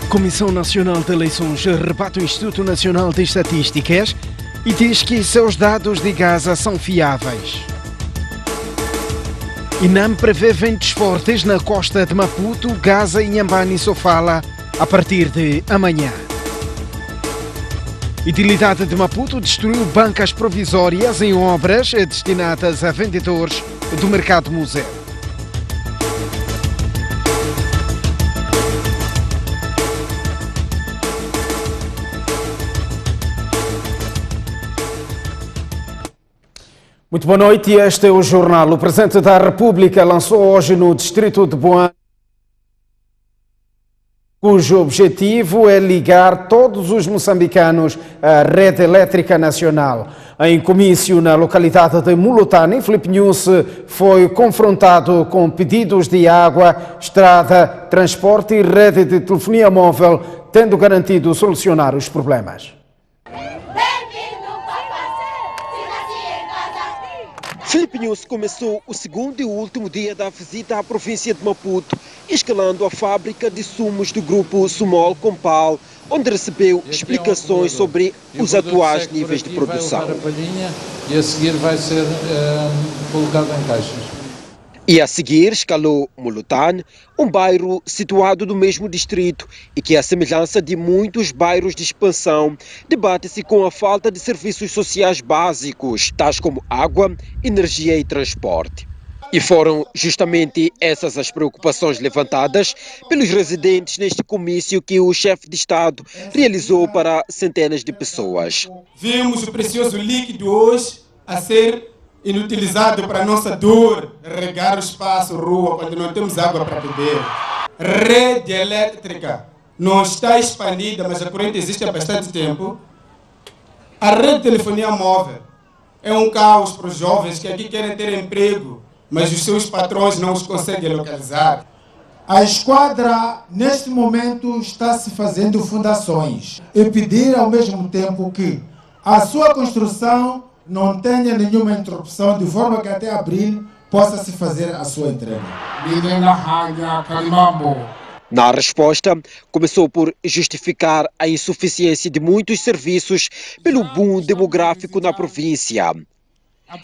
Comissão Nacional de Eleições rebate o Instituto Nacional de Estatísticas e diz que seus dados de Gaza são fiáveis. INAM prevê ventos fortes na costa de Maputo, Gaza, Inhambane e Sofala a partir de amanhã. Utilidade de Maputo destruiu bancas provisórias em obras destinadas a vendedores do mercado museu. Muito boa noite, este é o jornal. O Presidente da República lançou hoje no distrito de Boane, cujo objetivo é ligar todos os moçambicanos à rede elétrica nacional. Em comício na localidade de Mulutane, Filipe Nunes foi confrontado com pedidos de água, estrada, transporte e rede de telefonia móvel, tendo garantido solucionar os problemas. Filipe Nunes começou o segundo e último dia da visita à província de Maputo, escalando a fábrica de sumos do grupo Sumol Compal, onde recebeu explicações sobre os atuais níveis de produção. E a seguir vai ser colocado em caixas. E a seguir escalou Mulutane, um bairro situado no mesmo distrito e que, à semelhança de muitos bairros de expansão, debate-se com a falta de serviços sociais básicos, tais como água, energia e transporte. E foram justamente essas as preocupações levantadas pelos residentes neste comício que o chefe de Estado realizou para centenas de pessoas. Vimos o precioso líquido hoje a ser inutilizado para a nossa dor, regar o espaço, rua, quando não temos água para beber. Rede elétrica não está expandida, mas a corrente existe há bastante tempo. A rede de telefonia móvel é um caos para os jovens que aqui querem ter emprego, mas os seus patrões não os conseguem localizar. A esquadra, neste momento, está se fazendo fundações e pedir ao mesmo tempo que a sua construção não tenha nenhuma interrupção, de forma que até abril possa se fazer a sua entrega. Na resposta, começou por justificar a insuficiência de muitos serviços pelo boom demográfico na província.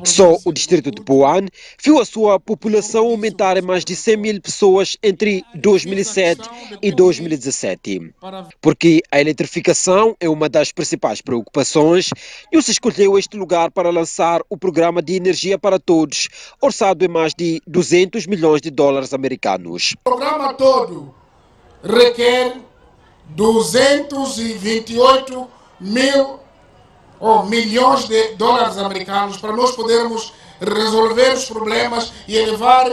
Só o distrito de Boane viu a sua população aumentar em mais de 100 mil pessoas entre 2007 e 2017. Porque a eletrificação é uma das principais preocupações, e se escolheu este lugar para lançar o programa de energia para todos, orçado em mais de 200 milhões de dólares americanos. O programa todo requer 228 milhões de dólares americanos para nós podermos resolver os problemas e elevar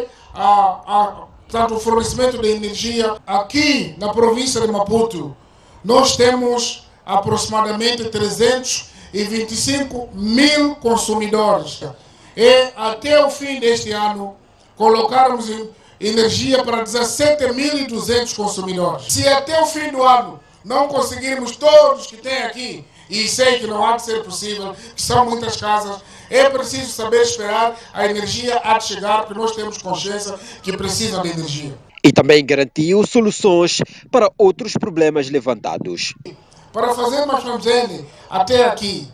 o fornecimento de energia. Aqui na província de Maputo, nós temos aproximadamente 325 mil consumidores. E até o fim deste ano, colocarmos energia para 17.200 consumidores. Se até o fim do ano não conseguirmos todos que tem aqui, e sei que não há de ser possível, que são muitas casas, é preciso saber esperar, a energia há de chegar, porque nós temos consciência que precisa de energia. E também garantiu soluções para outros problemas levantados. Para fazer mais Ramsene até aqui,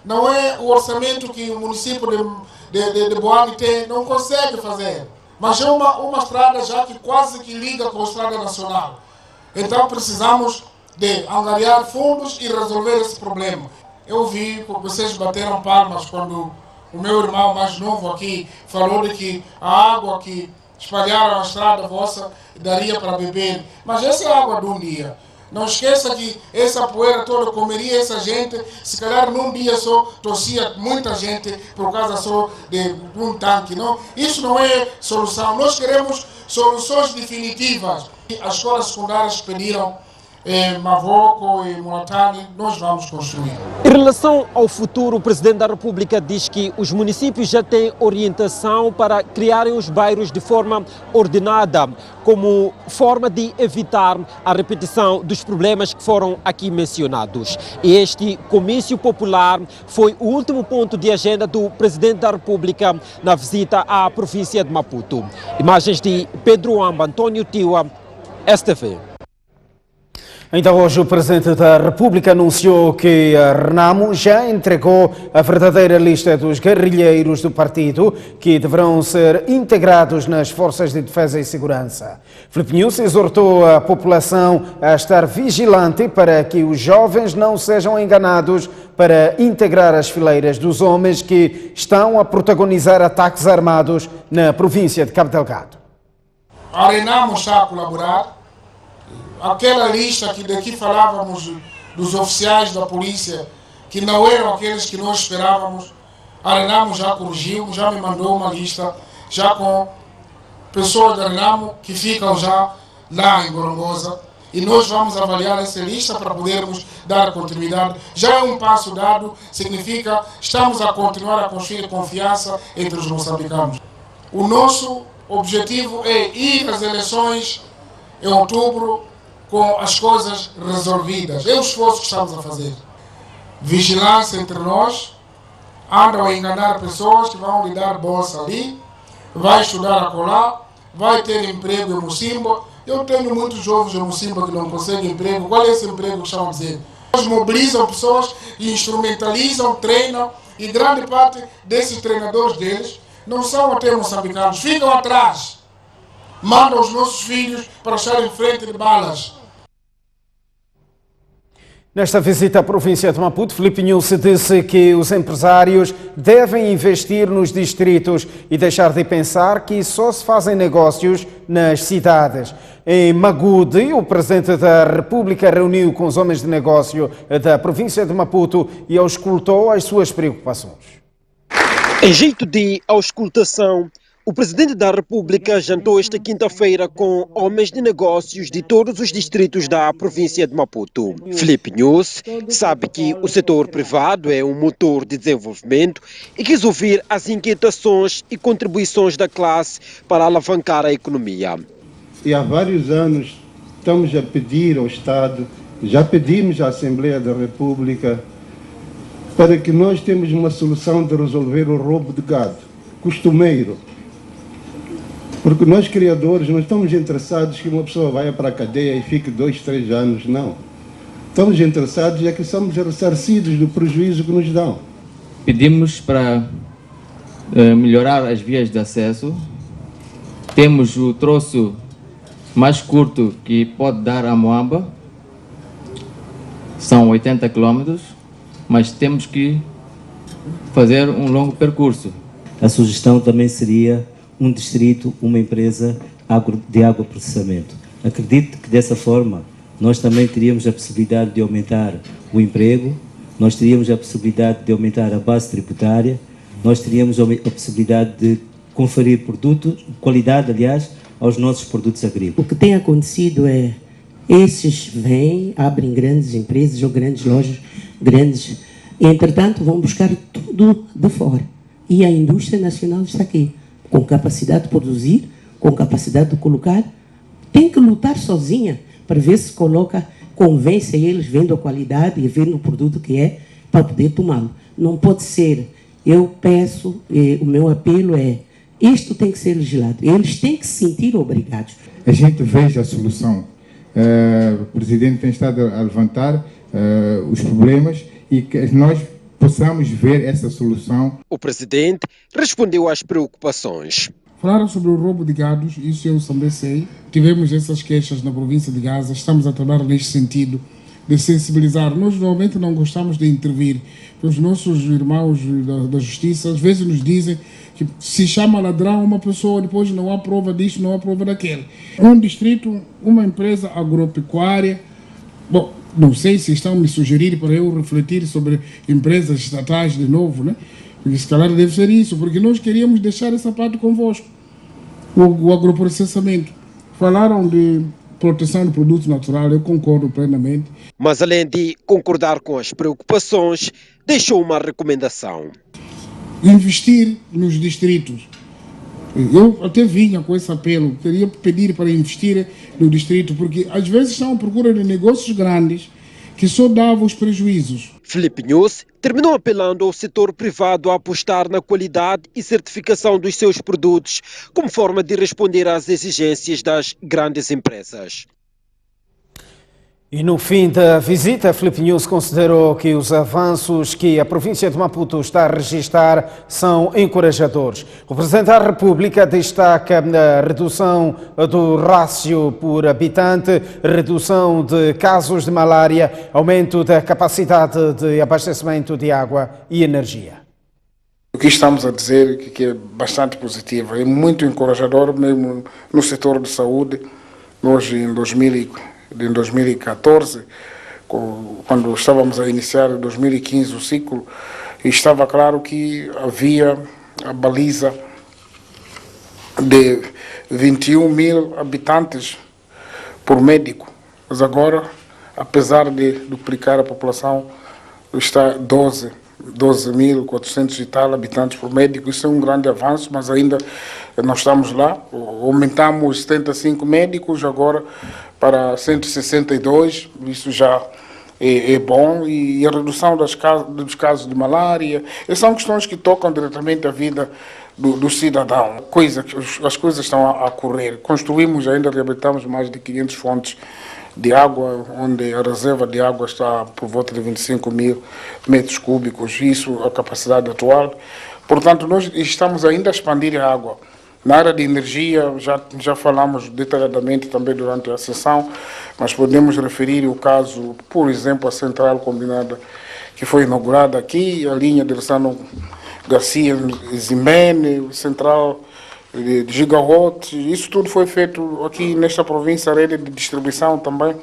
não é o orçamento que o município de Boane tem, não consegue fazer. Mas é uma estrada já que quase que liga com a estrada nacional. Então precisamos de angariar fundos e resolver esse problema. Eu vi que vocês bateram palmas quando o meu irmão mais novo aqui falou de que a água que espalharam a estrada vossa daria para beber. Mas essa é a água de um dia. Não esqueça que essa poeira toda comeria essa gente, se calhar num dia só tossia muita gente por causa só de um tanque. Não? Isso não é solução. Nós queremos soluções definitivas. As escolas secundárias pediram Mavoco e Mulutane, nós vamos construir. Em relação ao futuro, o Presidente da República diz que os municípios já têm orientação para criarem os bairros de forma ordenada, como forma de evitar a repetição dos problemas que foram aqui mencionados. E este comício popular foi o último ponto de agenda do Presidente da República na visita à província de Maputo. Imagens de Pedro Amba, Antônio Tiwa, STV. Ainda hoje o Presidente da República anunciou que a Renamo já entregou a verdadeira lista dos guerrilheiros do partido que deverão ser integrados nas Forças de Defesa e Segurança. Filipe Nunes exortou a população a estar vigilante para que os jovens não sejam enganados para integrar as fileiras dos homens que estão a protagonizar ataques armados na província de Cabo Delgado. A Renamo está a colaborar. Aquela lista que daqui falávamos dos oficiais da polícia, que não eram aqueles que nós esperávamos, a Renamo já corrigiu, já me mandou uma lista, já com pessoas da Renamo que ficam já lá em Gorongosa, e nós vamos avaliar essa lista para podermos dar continuidade. Já é um passo dado, significa que estamos a continuar a construir confiança entre os moçambicanos. O nosso objetivo é ir às eleições em outubro com as coisas resolvidas. É o esforço que estamos a fazer. Vigilância entre nós, andam a enganar pessoas que vão lhe dar bolsa ali, vai estudar acolá, vai ter emprego em Mocimboa. Eu tenho muitos jovens em Mocimboa que não conseguem emprego. Qual é esse emprego que estão a dizer? Eles mobilizam pessoas, instrumentalizam, treinam, e grande parte desses treinadores deles não são até moçambicanos, ficam atrás. Mandam os nossos filhos para estar em frente de balas. Nesta visita à província de Maputo, Filipe Nunes disse que os empresários devem investir nos distritos e deixar de pensar que só se fazem negócios nas cidades. Em Magude, o Presidente da República reuniu com os homens de negócio da província de Maputo e auscultou as suas preocupações. Em jeito de auscultação, o Presidente da República jantou esta quinta-feira com homens de negócios de todos os distritos da província de Maputo. Filipe Nunes sabe que o setor privado é um motor de desenvolvimento e quis ouvir as inquietações e contribuições da classe para alavancar a economia. E há vários anos estamos a pedir ao Estado, já pedimos à Assembleia da República, para que nós temos uma solução de resolver o roubo de gado costumeiro. Porque nós, criadores, não estamos interessados que uma pessoa vá para a cadeia e fique 2, 3 anos, não. Estamos interessados é que somos ressarcidos do prejuízo que nos dão. Pedimos para melhorar as vias de acesso. Temos o troço mais curto que pode dar a Moamba, são 80 km, mas temos que fazer um longo percurso. A sugestão também seria um distrito, uma empresa de agroprocessamento. Acredito que dessa forma nós também teríamos a possibilidade de aumentar o emprego, nós teríamos a possibilidade de aumentar a base tributária, nós teríamos a possibilidade de conferir produtos, qualidade, aliás, aos nossos produtos agrícolas. O que tem acontecido é, esses vêm, abrem grandes empresas ou grandes lojas, grandes, e entretanto vão buscar tudo de fora. E a indústria nacional está aqui, com capacidade de produzir, com capacidade de colocar, tem que lutar sozinha para ver se coloca, convence eles, vendo a qualidade e vendo o produto que é, para poder tomá-lo. Não pode ser, eu peço, o meu apelo é, isto tem que ser legislado, eles têm que se sentir obrigados. A gente veja a solução. O Presidente tem estado a levantar os problemas e que nós possamos ver essa solução. O Presidente respondeu às preocupações. Falaram sobre o roubo de gados, isso eu também sei. Tivemos essas queixas na província de Gaza, estamos a trabalhar neste sentido de sensibilizar. Nós normalmente não gostamos de intervir. Os nossos irmãos da justiça às vezes nos dizem que se chama ladrão uma pessoa, depois não há prova disto, não há prova daquele. Um distrito, uma empresa agropecuária, bom, não sei se estão me sugerir para eu refletir sobre empresas estatais de novo, né? Porque se calhar deve ser isso, porque nós queríamos deixar essa parte convosco. O agroprocessamento. Falaram de proteção do produto natural, eu concordo plenamente. Mas além de concordar com as preocupações, deixou uma recomendação. Investir nos distritos. Eu até vinha com esse apelo, queria pedir para investir no distrito, porque às vezes estão à procura de negócios grandes que só davam os prejuízos. Filipe Nunes terminou apelando ao setor privado a apostar na qualidade e certificação dos seus produtos, como forma de responder às exigências das grandes empresas. E no fim da visita, a Filipe News considerou que os avanços que a província de Maputo está a registrar são encorajadores. O Presidente da República destaca a redução do rácio por habitante, redução de casos de malária, aumento da capacidade de abastecimento de água e energia. O que estamos a dizer que é bastante positivo, é muito encorajador mesmo no setor de saúde. Hoje, em 2014, quando estávamos a iniciar em 2015 o ciclo, estava claro que havia a baliza de 21 mil habitantes por médico, mas agora, apesar de duplicar a população, está 12.400 e tal habitantes por médico. Isso é um grande avanço, mas ainda não estamos lá. Aumentamos 75 médicos agora para 162, isso já é bom, e a redução dos casos de malária. Essas são questões que tocam diretamente a vida do cidadão. As coisas estão a correr. Construímos, ainda reabilitamos mais de 500 fontes de água, onde a reserva de água está por volta de 25 mil metros cúbicos, isso a capacidade atual. Portanto, nós estamos ainda a expandir a água. Na área de energia, já falamos detalhadamente também durante a sessão, mas podemos referir o caso, por exemplo, a central combinada que foi inaugurada aqui, a linha de Lissano Garcia Zimene, central de gigawatt, isso tudo foi feito aqui nesta província, a rede de distribuição também.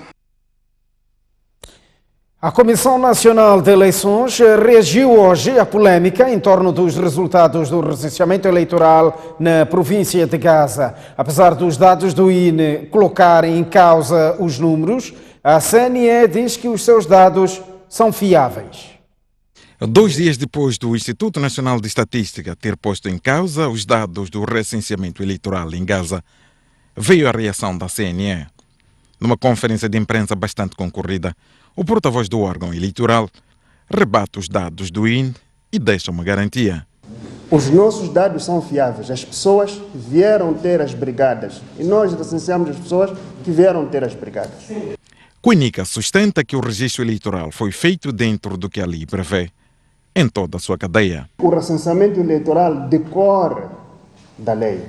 A Comissão Nacional de Eleições reagiu hoje à polêmica em torno dos resultados do recenseamento eleitoral na província de Gaza. Apesar dos dados do INE colocarem em causa os números, a CNE diz que os seus dados são fiáveis. 2 dias depois do Instituto Nacional de Estatística ter posto em causa os dados do recenseamento eleitoral em Gaza, veio a reação da CNE. Numa conferência de imprensa bastante concorrida, o porta-voz do órgão eleitoral rebate os dados do INE e deixa uma garantia. Os nossos dados são fiáveis. As pessoas vieram ter as brigadas e nós recenseamos as pessoas que vieram ter as brigadas. Cuinica sustenta que o registro eleitoral foi feito dentro do que a lei prevê, em toda a sua cadeia. O recenseamento eleitoral decorre da lei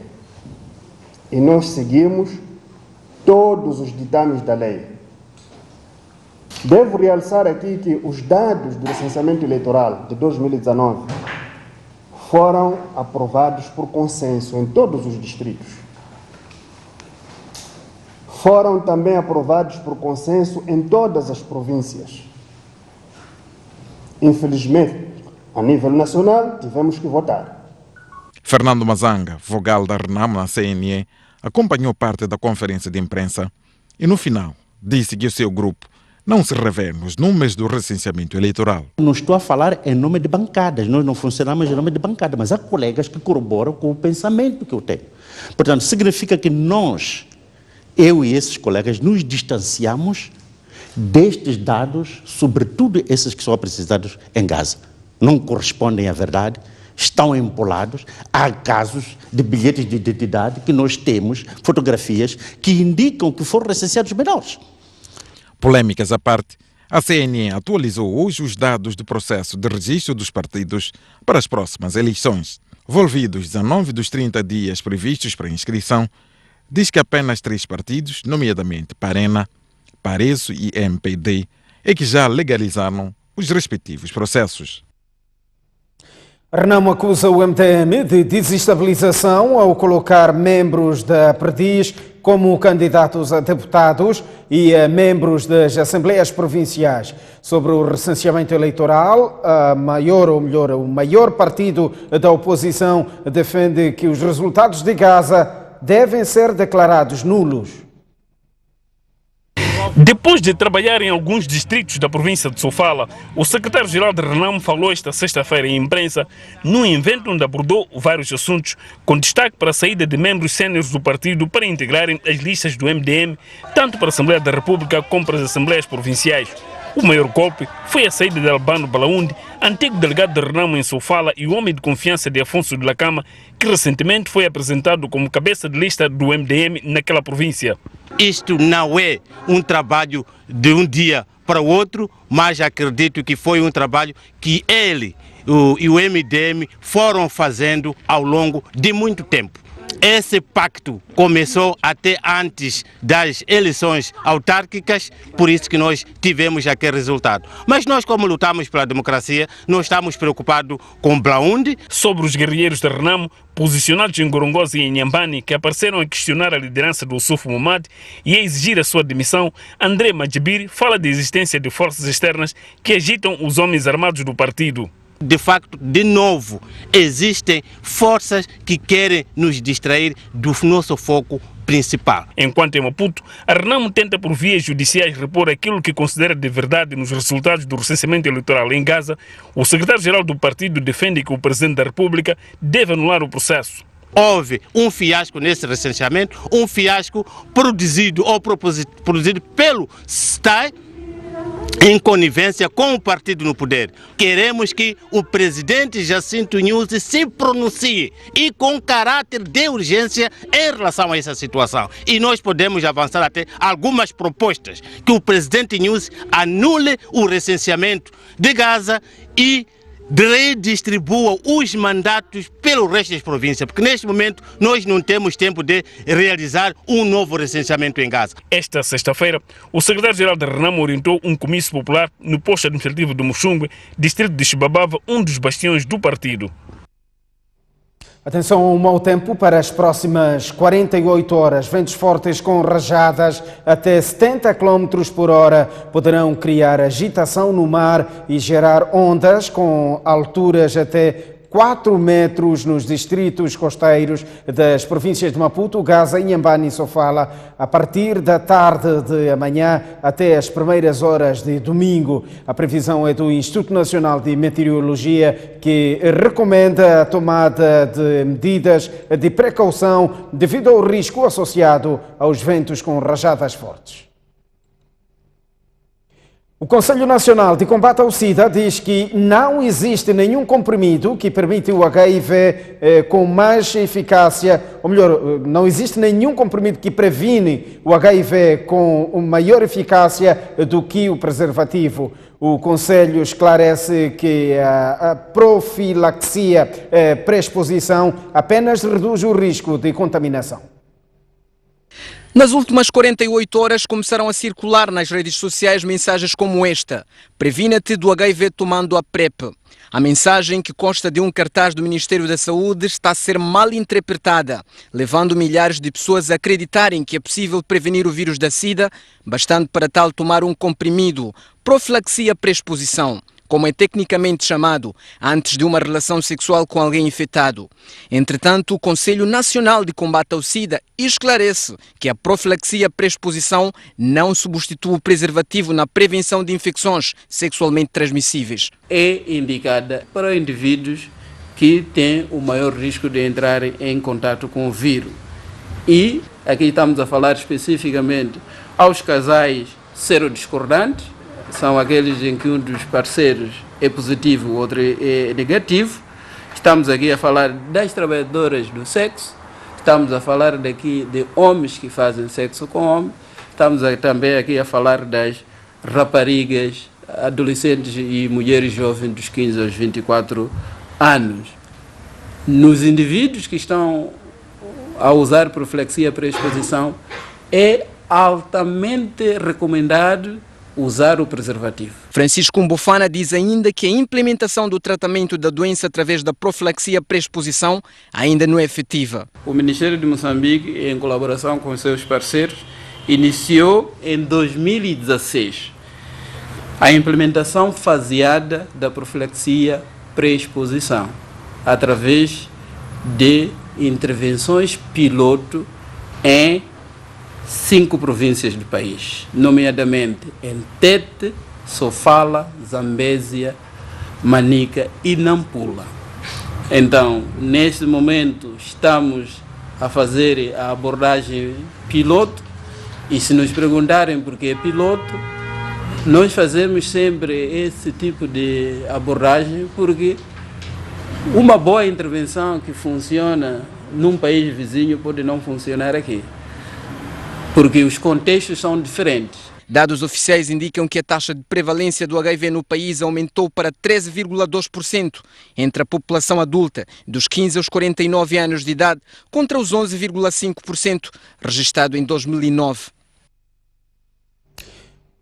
e nós seguimos todos os ditames da lei. Devo realçar aqui que os dados do recenseamento eleitoral de 2019 foram aprovados por consenso em todos os distritos. Foram também aprovados por consenso em todas as províncias. Infelizmente, a nível nacional, tivemos que votar. Fernando Mazanga, vogal da Renamo na CNE, acompanhou parte da conferência de imprensa e, no final, disse que o seu grupo não se revê nos números do recenseamento eleitoral. Não estou a falar em nome de bancadas, nós não funcionamos em nome de bancada, mas há colegas que corroboram com o pensamento que eu tenho. Portanto, significa que nós, eu e esses colegas, nos distanciamos destes dados, sobretudo esses que são apresentados em Gaza. Não correspondem à verdade, estão empolados. Há casos de bilhetes de identidade que nós temos, fotografias, que indicam que foram recenseados menores. Polêmicas à parte, a CNE atualizou hoje os dados do processo de registro dos partidos para as próximas eleições. Volvidos 19 dos 30 dias previstos para inscrição, diz que apenas 3 partidos, nomeadamente Parena, Pareço e MPD, é que já legalizaram os respectivos processos. Renamo acusa o MTN de desestabilização ao colocar membros da Perdiz como candidatos a deputados e a membros das Assembleias Provinciais. Sobre o recenseamento eleitoral, o maior partido da oposição defende que os resultados de Gaza devem ser declarados nulos. Depois de trabalhar em alguns distritos da província de Sofala, o secretário-geral de Renamo falou esta sexta-feira em imprensa num evento onde abordou vários assuntos, com destaque para a saída de membros séniores do partido para integrarem as listas do MDM, tanto para a Assembleia da República como para as Assembleias Provinciais. O maior golpe foi a saída de Albano Balaúndi, antigo delegado de Renamo em Sofala e homem de confiança de Afonso de Lacama, que recentemente foi apresentado como cabeça de lista do MDM naquela província. isto não é um trabalho de um dia para o outro, mas acredito que foi um trabalho que ele e o MDM foram fazendo ao longo de muito tempo. Esse pacto começou até antes das eleições autárquicas, por isso que nós tivemos aquele resultado. Mas nós, como lutamos pela democracia, não estamos preocupados com Blaundi. Sobre os guerrilheiros de Renamo, posicionados em Gorongosa e em Inhambane, que apareceram a questionar a liderança do Ossufo Momad e a exigir a sua demissão, André Madjibir fala da existência de forças externas que agitam os homens armados do partido. De facto, de novo, existem forças que querem nos distrair do nosso foco principal. Enquanto em Maputo, a Renamo tenta por vias judiciais repor aquilo que considera de verdade nos resultados do recenseamento eleitoral em Gaza, o secretário-geral do partido defende que o presidente da República deve anular o processo. Houve um fiasco nesse recenseamento, um fiasco produzido pelo STAI, em conivência com o partido no poder. Queremos que o presidente Jacinto Nyusi se pronuncie e com caráter de urgência em relação a essa situação. E nós podemos avançar até algumas propostas que o presidente Nyusi anule o recenseamento de Gaza e redistribua os mandatos pelo resto das províncias, porque neste momento nós não temos tempo de realizar um novo recenseamento em Gaza. Esta sexta-feira, o secretário-geral da Renamo orientou um comício popular no posto administrativo do Muxungwe, distrito de Xibabava, um dos bastiões do partido. Atenção ao mau tempo para as próximas 48 horas. Ventos fortes com rajadas até 70 km por hora poderão criar agitação no mar e gerar ondas com alturas até 4 metros nos distritos costeiros das províncias de Maputo, Gaza, Inhambane e Sofala, a partir da tarde de amanhã até as primeiras horas de domingo. A previsão é do Instituto Nacional de Meteorologia, que recomenda a tomada de medidas de precaução devido ao risco associado aos ventos com rajadas fortes. O Conselho Nacional de Combate ao SIDA diz que não existe nenhum comprimido que permite o HIV com mais eficácia, ou melhor, não existe nenhum comprimido que previne o HIV com maior eficácia do que o preservativo. O Conselho esclarece que a profilaxia pré-exposição apenas reduz o risco de contaminação. Nas últimas 48 horas começaram a circular nas redes sociais mensagens como esta: previna-te do HIV tomando a PrEP. A mensagem, que consta de um cartaz do Ministério da Saúde, está a ser mal interpretada, levando milhares de pessoas a acreditarem que é possível prevenir o vírus da SIDA, bastando para tal tomar um comprimido, profilaxia pré-exposição, como é tecnicamente chamado, antes de uma relação sexual com alguém infectado. Entretanto, o Conselho Nacional de Combate ao SIDA esclarece que a profilaxia pré-exposição não substitui o preservativo na prevenção de infecções sexualmente transmissíveis. É indicada para indivíduos que têm o maior risco de entrarem em contato com o vírus. E aqui estamos a falar especificamente aos casais serodiscordantes, são aqueles em que um dos parceiros é positivo, o outro é negativo. Estamos aqui a falar das trabalhadoras do sexo, estamos a falar daqui de homens que fazem sexo com homens, estamos também aqui a falar das raparigas, adolescentes e mulheres jovens dos 15 aos 24 anos. Nos indivíduos que estão a usar profilaxia pré-exposição, é altamente recomendado usar o preservativo. Francisco Mbofana diz ainda que a implementação do tratamento da doença através da profilaxia pré-exposição ainda não é efetiva. O Ministério de Moçambique, em colaboração com seus parceiros, iniciou em 2016 a implementação faseada da profilaxia pré-exposição através de intervenções piloto em 5 províncias do país, nomeadamente em Tete, Sofala, Zambésia, Manica e Nampula. Então, neste momento, estamos a fazer a abordagem piloto, e se nos perguntarem por que é piloto, nós fazemos sempre esse tipo de abordagem porque uma boa intervenção que funciona num país vizinho pode não funcionar aqui. porque os contextos são diferentes. Dados oficiais indicam que a taxa de prevalência do HIV no país aumentou para 13,2% entre a população adulta dos 15 aos 49 anos de idade, contra os 11,5% registrado em 2009.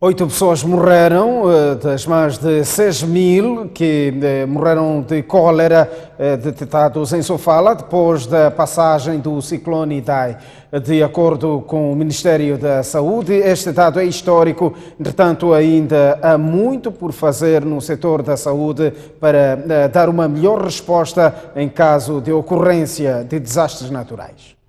8 pessoas morreram, das mais de 6 mil que morreram de cólera detectados em Sofala depois da passagem do ciclone Idai. De acordo com o Ministério da Saúde, este dado é histórico, entretanto ainda há muito por fazer no setor da saúde para dar uma melhor resposta em caso de ocorrência de desastres naturais.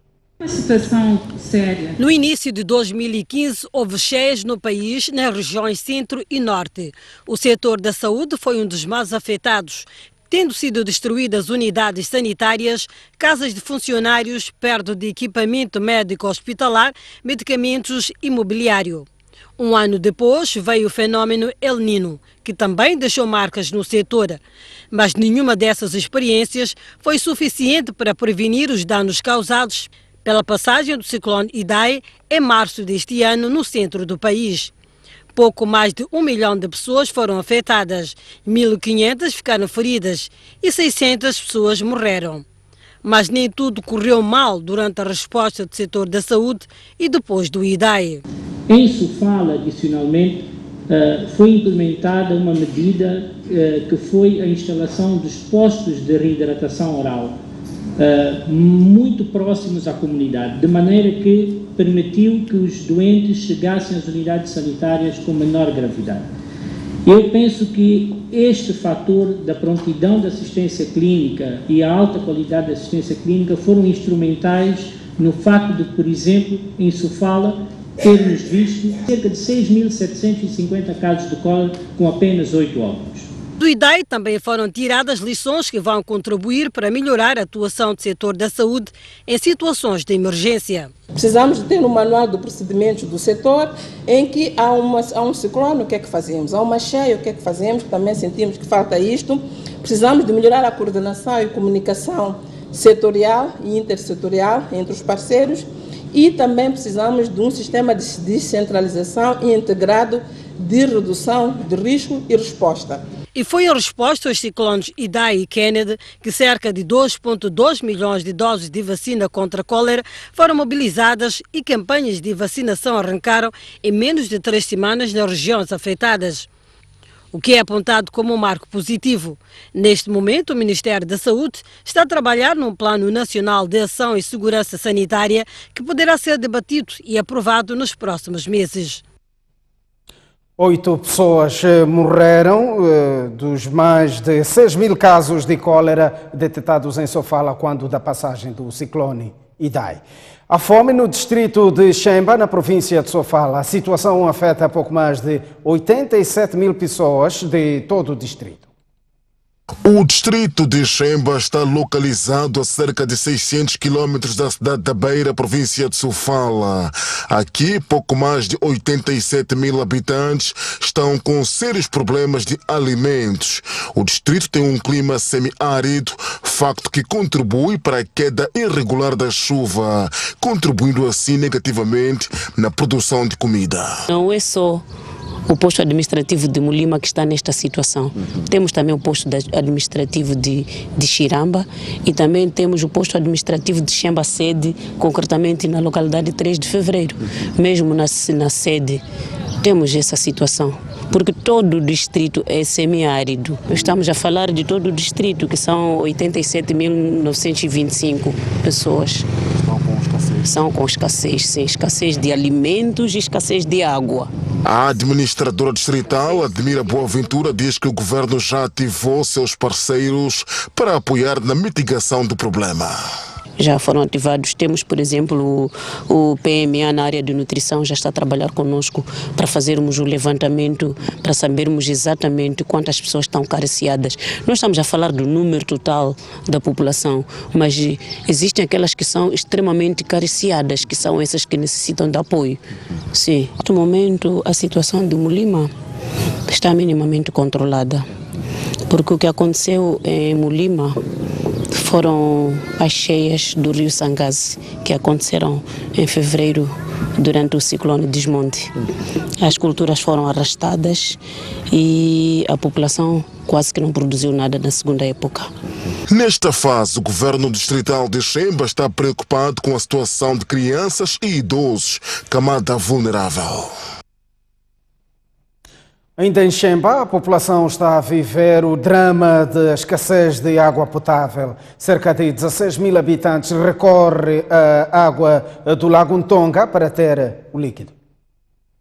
Uma situação séria. No início de 2015, houve cheias no país, nas regiões centro e norte. O setor da saúde foi um dos mais afetados, tendo sido destruídas unidades sanitárias, casas de funcionários, perda de equipamento médico hospitalar, medicamentos e mobiliário. Um ano depois veio o fenômeno El Niño, que também deixou marcas no setor. Mas nenhuma dessas experiências foi suficiente para prevenir os danos causados pela passagem do ciclone Idai em março deste ano no centro do país. Pouco mais de 1 milhão de pessoas foram afetadas, 1.500 ficaram feridas e 600 pessoas morreram. Mas nem tudo correu mal durante a resposta do setor da saúde e depois do Idai. Em Sofala, adicionalmente, foi implementada uma medida que foi a instalação dos postos de reidratação oral, muito próximos à comunidade, de maneira que permitiu que os doentes chegassem às unidades sanitárias com menor gravidade. Eu penso que este fator da prontidão da assistência clínica e a alta qualidade da assistência clínica foram instrumentais no facto de, por exemplo, em Sofala, termos visto cerca de 6.750 casos de cólera com apenas 8 óbitos. Do Idai também foram tiradas lições que vão contribuir para melhorar a atuação do setor da saúde em situações de emergência. Precisamos de ter um manual de procedimentos do setor em que há um ciclone, o que é que fazemos? Há uma cheia, o que é que fazemos? Também sentimos que falta isto. Precisamos de melhorar a coordenação e comunicação setorial e intersetorial entre os parceiros e também precisamos de um sistema de descentralização e integrado de redução de risco e resposta. E foi em resposta aos ciclones Idai e Kennedy que cerca de 2,2 milhões de doses de vacina contra a cólera foram mobilizadas e campanhas de vacinação arrancaram em menos de 3 semanas nas regiões afetadas, o que é apontado como um marco positivo. Neste momento, o Ministério da Saúde está a trabalhar num Plano Nacional de Ação e Segurança Sanitária que poderá ser debatido e aprovado nos próximos meses. 8 pessoas morreram dos mais de 6 mil casos de cólera detectados em Sofala quando da passagem do ciclone Idai. A fome no distrito de Xemba, na província de Sofala. A situação afeta pouco mais de 87 mil pessoas de todo o distrito. O distrito de Xemba está localizado a cerca de 600 quilômetros da cidade da Beira, província de Sofala. Aqui, pouco mais de 87 mil habitantes estão com sérios problemas de alimentos. O distrito tem um clima semiárido, facto que contribui para a queda irregular da chuva, contribuindo assim negativamente na produção de comida. Não é só o posto administrativo de Mulima que está nesta situação. Temos também o posto administrativo de Xiramba e também temos o posto administrativo de Xemba sede, concretamente na localidade de 3 de fevereiro. Mesmo na sede temos essa situação, porque todo o distrito é semiárido. Estamos a falar de todo o distrito, que são 87.925 pessoas. São com escassez, sim, escassez de alimentos e escassez de água. A administradora distrital, Admira Boaventura, diz que o governo já ativou seus parceiros para apoiar na mitigação do problema. Já foram ativados. Temos, por exemplo, o PMA na área de nutrição já está a trabalhar conosco para fazermos o levantamento, para sabermos exatamente quantas pessoas estão carenciadas. Nós estamos a falar do número total da população, mas existem aquelas que são extremamente carenciadas, que são essas que necessitam de apoio. Sim. No momento, a situação de Mulima está minimamente controlada, porque o que aconteceu em Mulima foram as cheias do rio Sangazi, que aconteceram em fevereiro durante o ciclone Desmonte. As culturas foram arrastadas e a população quase que não produziu nada na segunda época. Nesta fase, o governo distrital de Xemba está preocupado com a situação de crianças e idosos, camada vulnerável. Ainda em Xemba, a população está a viver o drama da escassez de água potável. Cerca de 16 mil habitantes recorrem à água do Lago Ntonga para ter o líquido.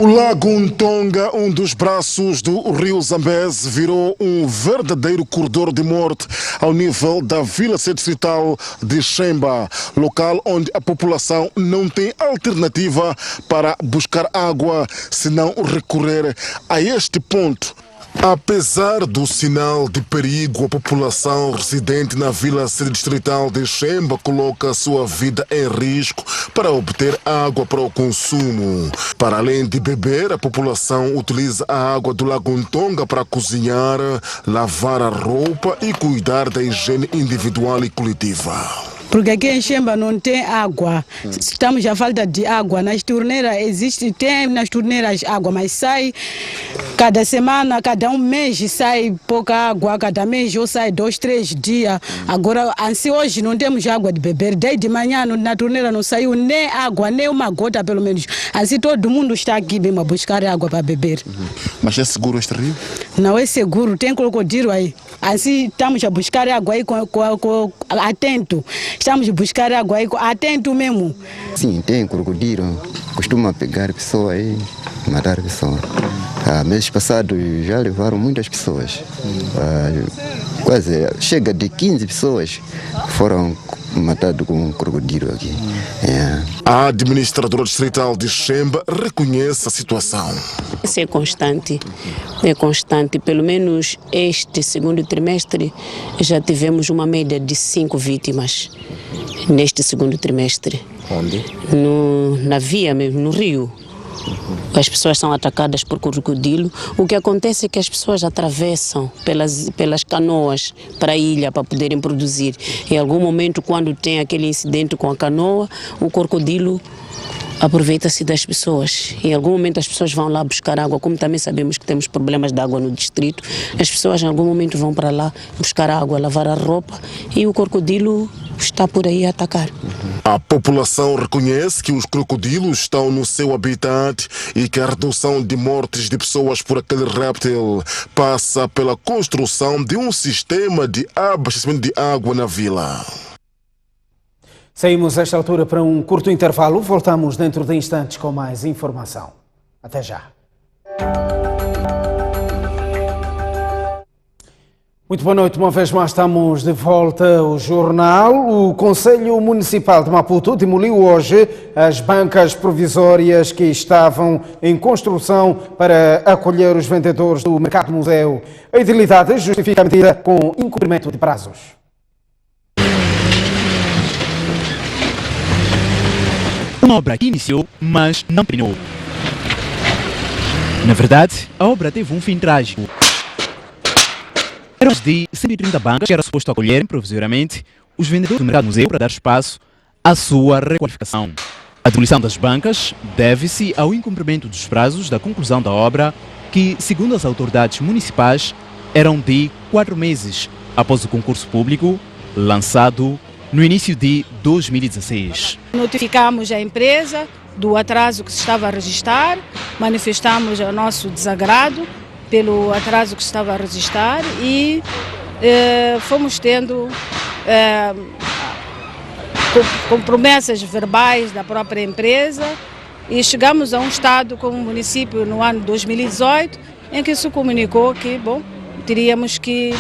O Lago Ntonga, um dos braços do rio Zambeze, virou um verdadeiro corredor de morte ao nível da vila distrital de Xemba, local onde a população não tem alternativa para buscar água, senão recorrer a este ponto. Apesar do sinal de perigo, a população residente na vila distrital de Xemba coloca sua vida em risco para obter água para o consumo. Para além de beber, a população utiliza a água do Lago Ntonga para cozinhar, lavar a roupa e cuidar da higiene individual e coletiva. Porque aqui em Xemba não tem água, estamos à falta de água. Nas torneiras tem nas torneiras água, mas sai cada semana, cada um mês sai pouca água, cada mês ou sai 2, 3 dias. Agora, assim, hoje não temos água de beber, desde manhã na torneira não saiu nem água, nem uma gota pelo menos. Assim todo mundo está aqui mesmo a buscar água para beber. Mas é seguro este rio? Não é seguro, tem crocodilo aí. Assim estamos a buscar água aí atento. Estamos a buscar água aí atento mesmo. Sim, tem crocodilo, costuma pegar pessoas e matar pessoas. Mês passado já levaram muitas pessoas. Quase chega de 15 pessoas foram matadas com um crocodilo aqui. A administradora distrital de Xemba reconhece a situação. Isso é constante. Pelo menos este segundo trimestre já tivemos uma média de 5 vítimas neste segundo trimestre. Onde? Na via mesmo, no rio. As pessoas são atacadas por crocodilo. O que acontece é que as pessoas atravessam pelas canoas para a ilha para poderem produzir. Em algum momento, quando tem aquele incidente com a canoa, o crocodilo aproveita-se das pessoas. Em algum momento as pessoas vão lá buscar água, como também sabemos que temos problemas de água no distrito. As pessoas em algum momento vão para lá buscar água, lavar a roupa e o crocodilo está por aí a atacar. A população reconhece que os crocodilos estão no seu habitat e que a redução de mortes de pessoas por aquele réptil passa pela construção de um sistema de abastecimento de água na vila. Saímos a esta altura para um curto intervalo. Voltamos dentro de instantes com mais informação. Até já. Muito boa noite, uma vez mais estamos de volta ao jornal. O Conselho Municipal de Maputo demoliu hoje as bancas provisórias que estavam em construção para acolher os vendedores do Mercado Museu. A edilidade justifica a medida com incumprimento de prazos. Uma obra que iniciou, mas não terminou. Na verdade, a obra teve um fim trágico. Eram de 130 bancas que era suposto acolher provisoriamente os vendedores do Mercado Museu para dar espaço à sua requalificação. A demolição das bancas deve-se ao incumprimento dos prazos da conclusão da obra, que, segundo as autoridades municipais, eram de 4 meses após o concurso público lançado no início de 2016. Notificamos a empresa do atraso que se estava a registrar, manifestamos o nosso desagrado pelo atraso que se estava a registrar e fomos tendo com promessas verbais da própria empresa e chegamos a um estado como município no ano 2018 em que se comunicou que, teríamos que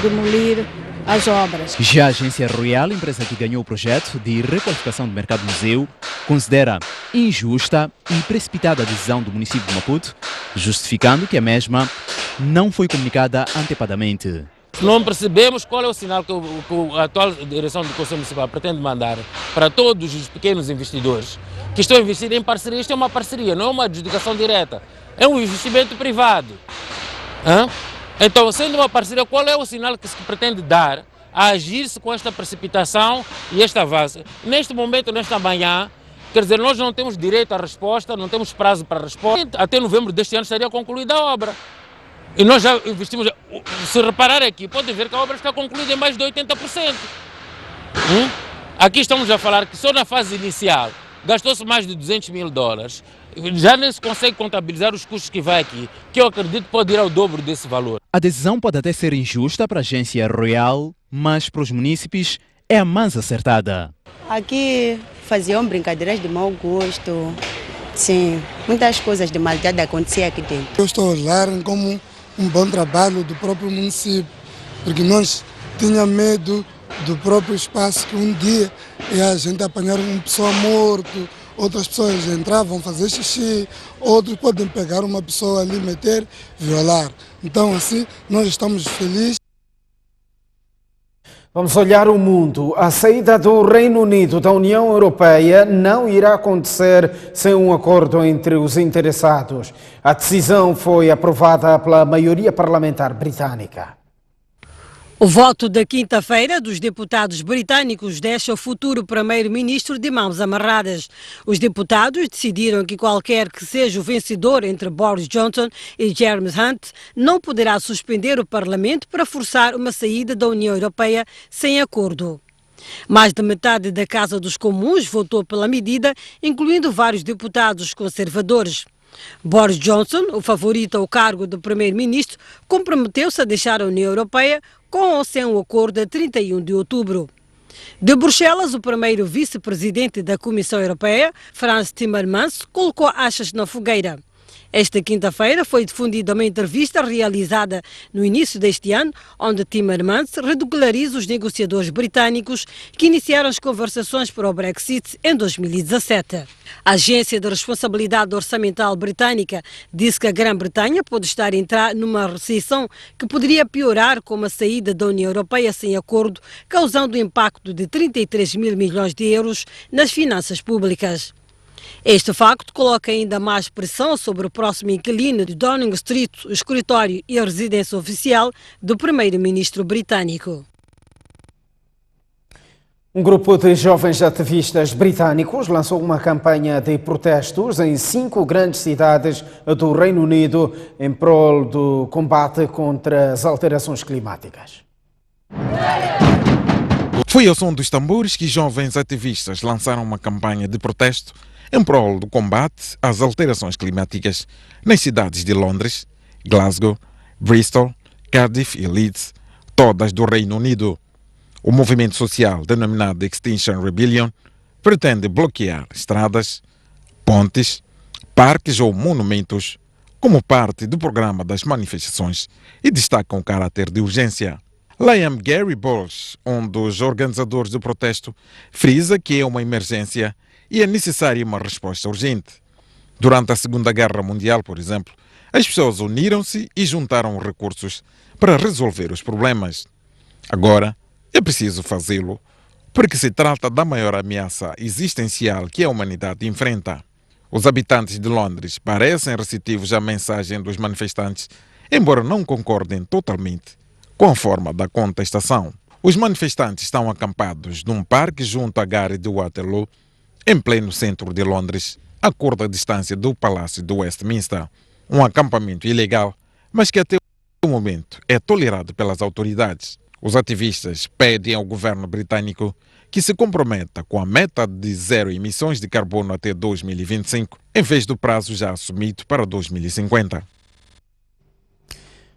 demolir as obras. Já a Agência Royal, empresa que ganhou o projeto de requalificação do Mercado Museu, considera injusta e precipitada a decisão do município de Maputo, justificando que a mesma não foi comunicada antecipadamente. Não percebemos qual é o sinal que a atual direção do Conselho Municipal pretende mandar para todos os pequenos investidores que estão a investir em parceria. Isto é uma parceria, não é uma adjudicação direta, é um investimento privado. Então, sendo uma parceria, qual é o sinal que se pretende dar a agir-se com esta precipitação e este avanço? Neste momento, nesta manhã, Quer dizer, nós não temos direito à resposta, não temos prazo para a resposta. Até novembro deste ano estaria concluída a obra. E nós já investimos, se reparar aqui, pode ver que a obra está concluída em mais de 80%. Aqui estamos a falar que só na fase inicial gastou-se mais de $200 mil. Já nem se consegue contabilizar os custos que vai aqui, que eu acredito pode ir ao dobro desse valor. A decisão pode até ser injusta para a agência Royal, mas para os munícipes é a mais acertada. Aqui faziam brincadeiras de mau gosto, sim, muitas coisas de maldade aconteciam aqui dentro. Eu estou a olhar como um bom trabalho do próprio município, porque nós tínhamos medo do próprio espaço que um dia a gente apanhar uma pessoa morta, outras pessoas entravam fazer xixi, outros podem pegar uma pessoa ali, meter, violar. Então assim, nós estamos felizes. Vamos olhar o mundo. A saída do Reino Unido da União Europeia não irá acontecer sem um acordo entre os interessados. A decisão foi aprovada pela maioria parlamentar britânica. O voto da quinta-feira dos deputados britânicos deixa o futuro primeiro-ministro de mãos amarradas. Os deputados decidiram que qualquer que seja o vencedor entre Boris Johnson e Jeremy Hunt não poderá suspender o Parlamento para forçar uma saída da União Europeia sem acordo. Mais de metade da Casa dos Comuns votou pela medida, incluindo vários deputados conservadores. Boris Johnson, o favorito ao cargo do primeiro-ministro, comprometeu-se a deixar a União Europeia com ou sem o acordo a 31 de outubro. De Bruxelas, o primeiro vice-presidente da Comissão Europeia, Frans Timmermans, colocou achas na fogueira. Esta quinta-feira foi difundida uma entrevista realizada no início deste ano, onde Timmermans ridiculariza os negociadores britânicos que iniciaram as conversações para o Brexit em 2017. A Agência de Responsabilidade Orçamental Britânica disse que a Grã-Bretanha pode estar a entrar numa recessão que poderia piorar com a saída da União Europeia sem acordo, causando um impacto de 33 mil milhões de euros nas finanças públicas. Este facto coloca ainda mais pressão sobre o próximo inquilino de Downing Street, o escritório e a residência oficial do primeiro-ministro britânico. Um grupo de jovens ativistas britânicos lançou uma campanha de protestos em 5 grandes cidades do Reino Unido em prol do combate contra as alterações climáticas. Foi ao som dos tambores que jovens ativistas lançaram uma campanha de protesto em prol do combate às alterações climáticas nas cidades de Londres, Glasgow, Bristol, Cardiff e Leeds, todas do Reino Unido. O movimento social denominado Extinction Rebellion pretende bloquear estradas, pontes, parques ou monumentos como parte do programa das manifestações e destaca um caráter de urgência. Liam Gary Bowles, um dos organizadores do protesto, frisa que é uma emergência e é necessária uma resposta urgente. Durante a Segunda Guerra Mundial, por exemplo, as pessoas uniram-se e juntaram recursos para resolver os problemas. Agora, é preciso fazê-lo porque se trata da maior ameaça existencial que a humanidade enfrenta. Os habitantes de Londres parecem receptivos à mensagem dos manifestantes, embora não concordem totalmente com a forma da contestação. Os manifestantes estão acampados num parque junto à gare de Waterloo, em pleno centro de Londres, a curta distância do Palácio de Westminster. Um acampamento ilegal, mas que até o momento é tolerado pelas autoridades. Os ativistas pedem ao governo britânico que se comprometa com a meta de 0 emissões de carbono até 2025, em vez do prazo já assumido para 2050.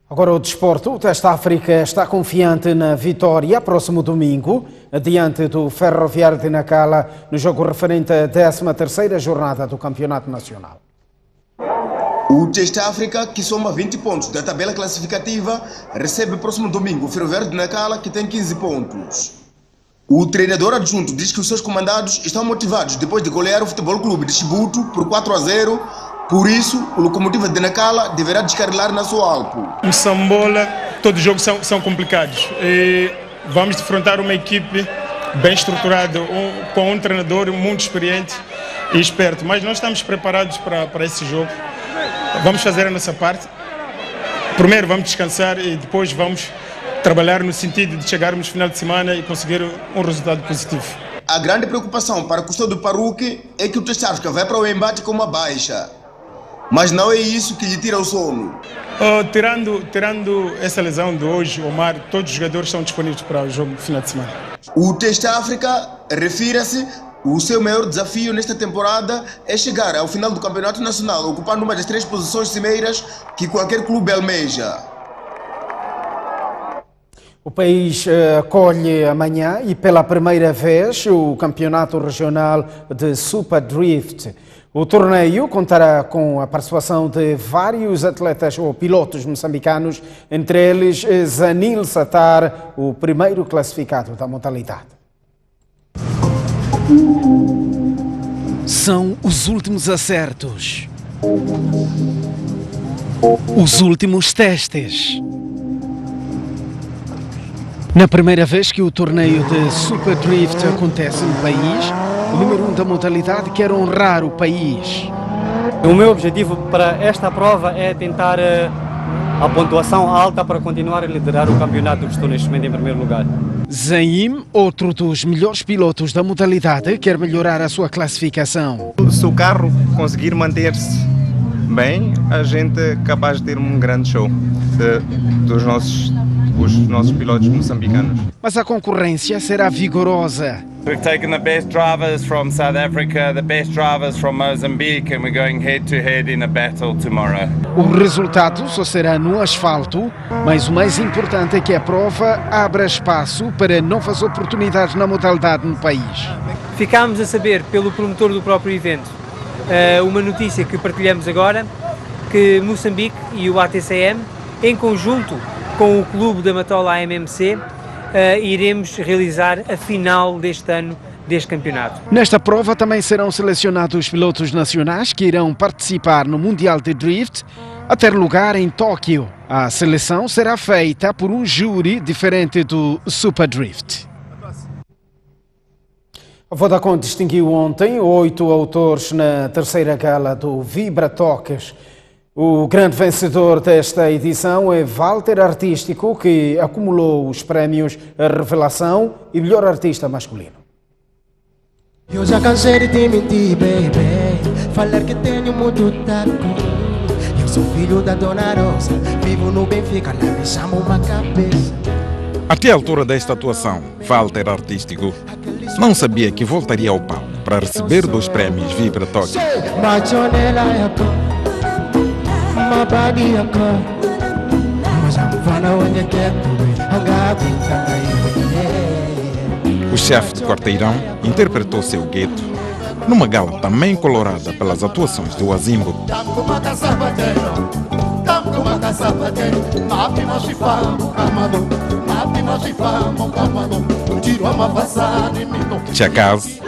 Agora o desporto. O Teste África está confiante na vitória próximo domingo, diante do Ferroviário de Nacala, no jogo referente à 13ª jornada do Campeonato Nacional. O Teste África, que soma 20 pontos da tabela classificativa, recebe próximo domingo o Ferroviário de Nacala, que tem 15 pontos. O treinador adjunto diz que os seus comandados estão motivados depois de golear o Futebol Clube de Chibuto por 4-0. Por isso, o Locomotiva de Nacala deverá descarrilar na sua Alpo. Moçambola, todos os jogos são complicados. E vamos defrontar uma equipe bem estruturada, com um treinador muito experiente e esperto. Mas nós estamos preparados para esse jogo. Vamos fazer a nossa parte. Primeiro vamos descansar e depois vamos trabalhar no sentido de chegarmos no final de semana e conseguir um resultado positivo. a grande preocupação para Custódio Paruque é que o Teste África vai para o embate com uma baixa. Mas não é isso que lhe tira o sono. Tirando essa lesão de hoje, Omar, todos os jogadores estão disponíveis para o jogo do final de semana. O Teste África refere-se o seu maior desafio nesta temporada é chegar ao final do Campeonato Nacional, ocupando uma das 3 posições cimeiras que qualquer clube almeja. O país acolhe amanhã e pela primeira vez o Campeonato Regional de Super Drift. O torneio contará com a participação de vários atletas ou pilotos moçambicanos, entre eles Zanil Satar, o primeiro classificado da modalidade. São os últimos acertos, os últimos testes. Na primeira vez que o torneio de Super Drift acontece no país, o número 1 da modalidade quer honrar o país. O meu objetivo para esta prova é tentar a pontuação alta para continuar a liderar o campeonato, que estou neste momento em primeiro lugar. Zaim, outro dos melhores pilotos da modalidade, quer melhorar a sua classificação. Se o carro conseguir manter-se bem, a gente é capaz de ter um grande show dos nossos pilotos moçambicanos. Mas a concorrência será vigorosa. We've taken the best drivers from South Africa, the best drivers from Mozambique, and we're going head to head in a battle tomorrow. O resultado só será no asfalto, mas o mais importante é que a prova abra espaço para novas oportunidades na modalidade no país. Ficámos a saber pelo promotor do próprio evento uma notícia que partilhamos agora, que Moçambique e o ATCM, em conjunto com o clube da Matola AMMC, iremos realizar a final deste ano deste campeonato. Nesta prova também serão selecionados os pilotos nacionais que irão participar no Mundial de Drift a ter lugar em Tóquio. A seleção será feita por um júri diferente do Super Drift. A Vodacom distinguiu ontem 8 autores na terceira gala do Vibra Toques. O grande vencedor desta edição é Walter Artístico, que acumulou os prémios Revelação e Melhor Artista Masculino. Eu já cansei de te mentir, baby, falar que tenho muito taco. Eu sou filho da Dona Rosa, vivo no Benfica, lá me chamam uma cabeça. Até a altura desta atuação, Walter Artístico não sabia que voltaria ao palco para receber 2 prémios Vibra Toques. O chefe de quarteirão interpretou seu gueto numa gala também colorada pelas atuações do Azimbo. Chakaz,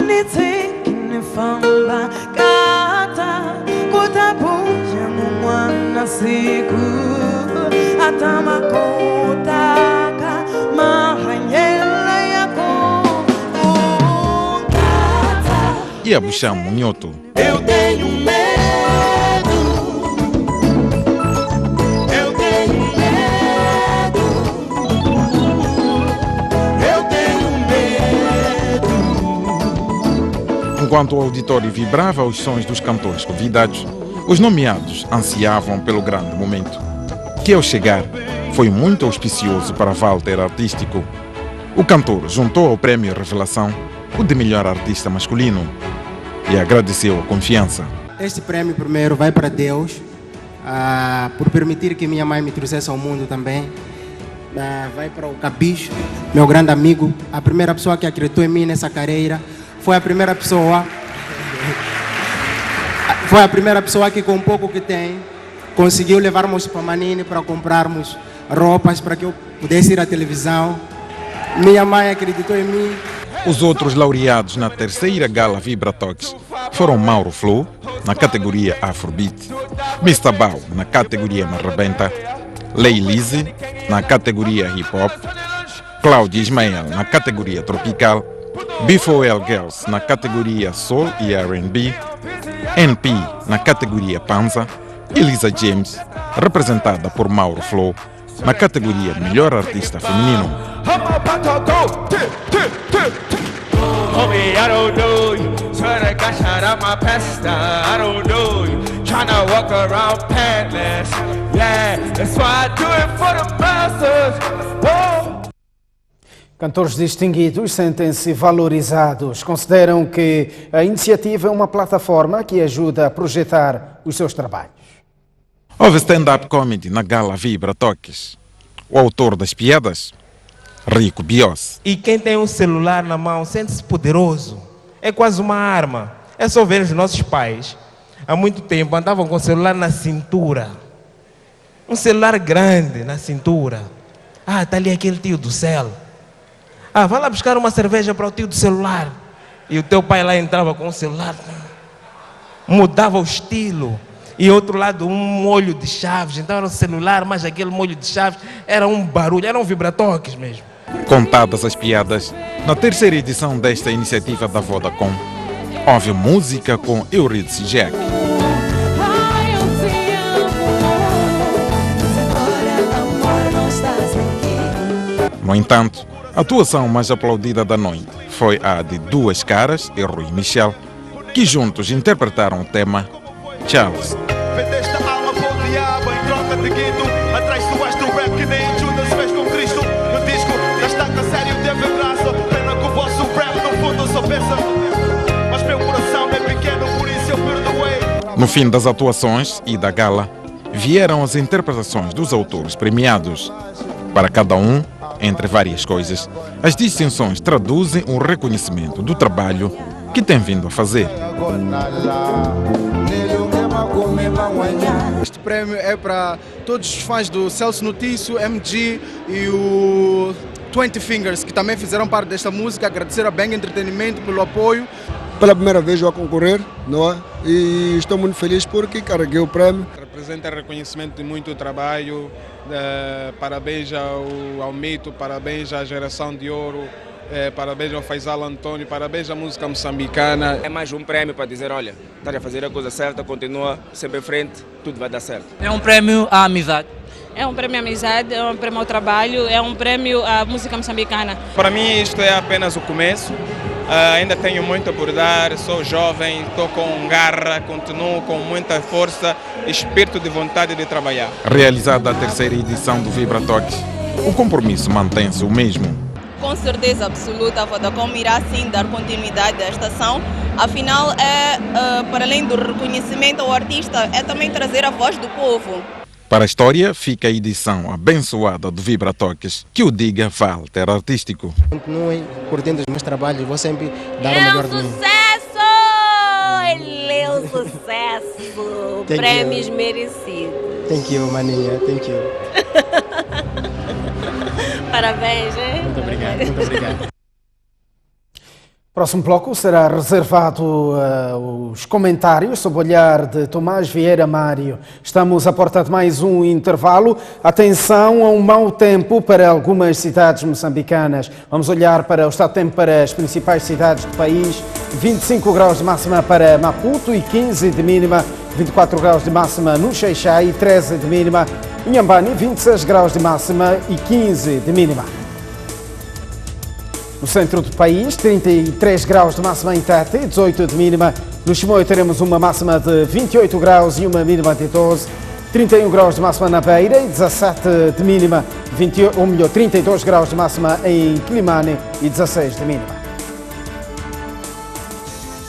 e Abucham Munhoto. Eu tenho medo, eu tenho medo, eu tenho medo. Enquanto o auditório vibrava aos sons dos cantores convidados, os nomeados ansiavam pelo grande momento, que ao chegar foi muito auspicioso para Walter Artístico. O cantor juntou ao prémio Revelação o de melhor artista masculino e agradeceu a confiança. Este prémio primeiro vai para Deus, por permitir que minha mãe me trouxesse ao mundo também. Vai para o Capicho, meu grande amigo, a primeira pessoa que acreditou em mim nessa carreira. Foi a primeira pessoa que com pouco que tem conseguiu levarmos para Manini para comprarmos roupas para que eu pudesse ir à televisão. Minha mãe acreditou em mim. Os outros laureados na terceira gala Vibra Toques foram Mauro Flow, na categoria Afrobeat, Mr. Bao, na categoria Marrabenta, Leilise, na categoria Hip Hop, Cláudia Ismael, na categoria Tropical, B4L Girls, na categoria Soul e R&B, NP, na categoria Panza, e Lisa James, representada por Mauro Flow, na categoria Melhor Artista Feminino. Homie, I don't know you. Swear to gosh, out my pasta. I don't know you. Tryna walk around pantless. Yeah, that's why I do it for the masses. Whoa. Cantores distinguidos sentem-se valorizados. Consideram que a iniciativa é uma plataforma que ajuda a projetar os seus trabalhos. Houve stand-up comedy na gala Vibra Toques. O autor das piadas, Rico Bios. E quem tem um celular na mão sente-se poderoso. É quase uma arma. É só ver os nossos pais. Há muito tempo andavam com o celular na cintura. Um celular grande na cintura. Ah, está ali aquele tio do céu. Ah, vai lá buscar uma cerveja para o tio do celular. E o teu pai lá entrava com o celular. Mudava o estilo. E outro lado, um molho de chaves. Então era um celular, mas aquele molho de chaves era um barulho, eram vibratoques mesmo. Contadas as piadas, na terceira edição desta iniciativa da Vodacom, houve música com Euridice Jack. No entanto, a atuação mais aplaudida da noite foi a de Duas Caras e Rui Michel, que juntos interpretaram o tema Charles. Vendeste a alma para o diabo em troca de guido. Atraiçoaste o rap que nem Judas fez com Cristo. No disco, já está a sério, teve graça. Pena que o vosso rap no fundo só pensa. Mas meu coração é pequeno, por isso eu perdoei. No fim das atuações e da gala, vieram as interpretações dos autores premiados. Para cada um, entre várias coisas, as distinções traduzem um reconhecimento do trabalho que tem vindo a fazer. Este prémio é para todos os fãs do Celso Notício, MG e o 20 Fingers, que também fizeram parte desta música. Agradecer a Bang Entretenimento pelo apoio. Pela primeira vez eu a concorrer, não é? E estou muito feliz porque carreguei o prémio. Representa reconhecimento de muito trabalho. Parabéns ao Mito, parabéns à Geração de Ouro. Parabéns ao Faisal Antônio, parabéns à música moçambicana. É mais um prémio para dizer, olha, estás a fazer a coisa certa, continua sempre em frente, tudo vai dar certo. É um prémio à amizade. É um prêmio à amizade, é um prêmio ao trabalho, é um prêmio à música moçambicana. Para mim isto é apenas o começo, ainda tenho muito por dar, sou jovem, estou com garra, continuo com muita força e espírito de vontade de trabalhar. Realizada a terceira edição do Vibra Toques, o compromisso mantém-se o mesmo. Com certeza absoluta, a Vodacom irá sim dar continuidade a esta ação. Afinal, para além do reconhecimento ao artista, é também trazer a voz do povo. Para a história, fica a edição abençoada do Vibra Toques, que o diga Walter Artístico. Continuem curtindo os meus trabalhos, vou sempre dar o melhor de mim. Sucesso! Ele é um sucesso! Prêmios merecidos. Thank you, maninha, thank you. Parabéns, hein? Muito obrigado, muito obrigado. Próximo bloco será reservado aos comentários sob o olhar de Tomás Vieira Mário. Estamos à porta de mais um intervalo. Atenção a um mau tempo para algumas cidades moçambicanas. Vamos olhar para o estado de tempo para as principais cidades do país. 25 graus de máxima para Maputo e 15 de mínima. 24 graus de máxima no Xai-Xai e 13 de mínima. Inhambane, 26 graus de máxima e 15 de mínima. No centro do país, 33 graus de máxima em Tete e 18 de mínima. No Chimoio teremos uma máxima de 28 graus e uma mínima de 12. 31 graus de máxima na Beira e 17 de mínima. 32 graus de máxima em Quilimane e 16 de mínima.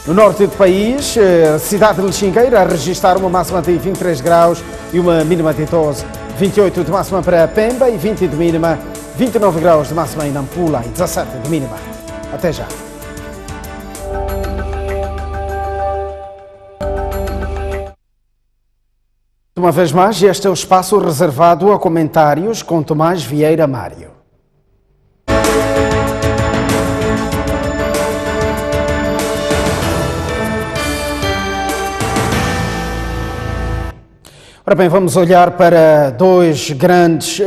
No norte do país, a cidade de Lixingueira a registrar uma máxima de 23 graus e uma mínima de 12. 28 de máxima para Pemba e 20 de mínima. 29 graus de máxima em Nampula e 17 de mínima. Até já. Uma vez mais, este é o espaço reservado a comentários com Tomás Vieira Mário. Ora bem, vamos olhar para dois grandes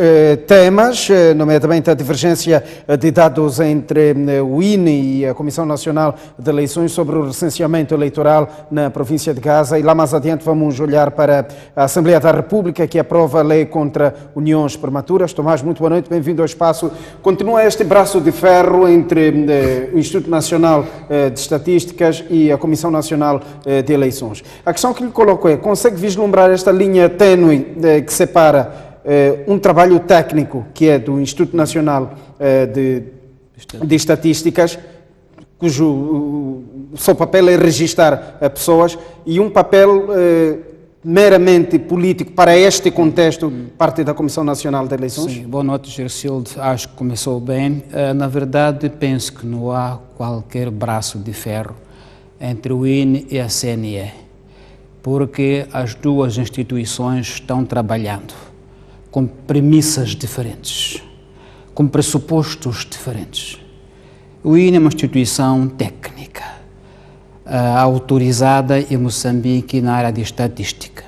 temas, nomeadamente a divergência de dados entre o INE e a Comissão Nacional de Eleições sobre o recenseamento eleitoral na província de Gaza. E lá mais adiante vamos olhar para a Assembleia da República, que aprova a lei contra uniões prematuras. Tomás, muito boa noite, bem-vindo ao espaço. Continua este braço de ferro entre o Instituto Nacional de Estatísticas e a Comissão Nacional de Eleições. A questão que lhe coloco é, consegue vislumbrar esta linha tênue que separa um trabalho técnico, que é do Instituto Nacional de Estatísticas, cujo seu papel é registar pessoas, e um papel meramente político para este contexto, parte da Comissão Nacional de Eleições? Sim, boa noite, Gersildo. Acho que começou bem. Na verdade, penso que não há qualquer braço de ferro entre o INE e a CNE, porque as duas instituições estão trabalhando com premissas diferentes, com pressupostos diferentes. O INE é uma instituição técnica, autorizada em Moçambique na área de estatística.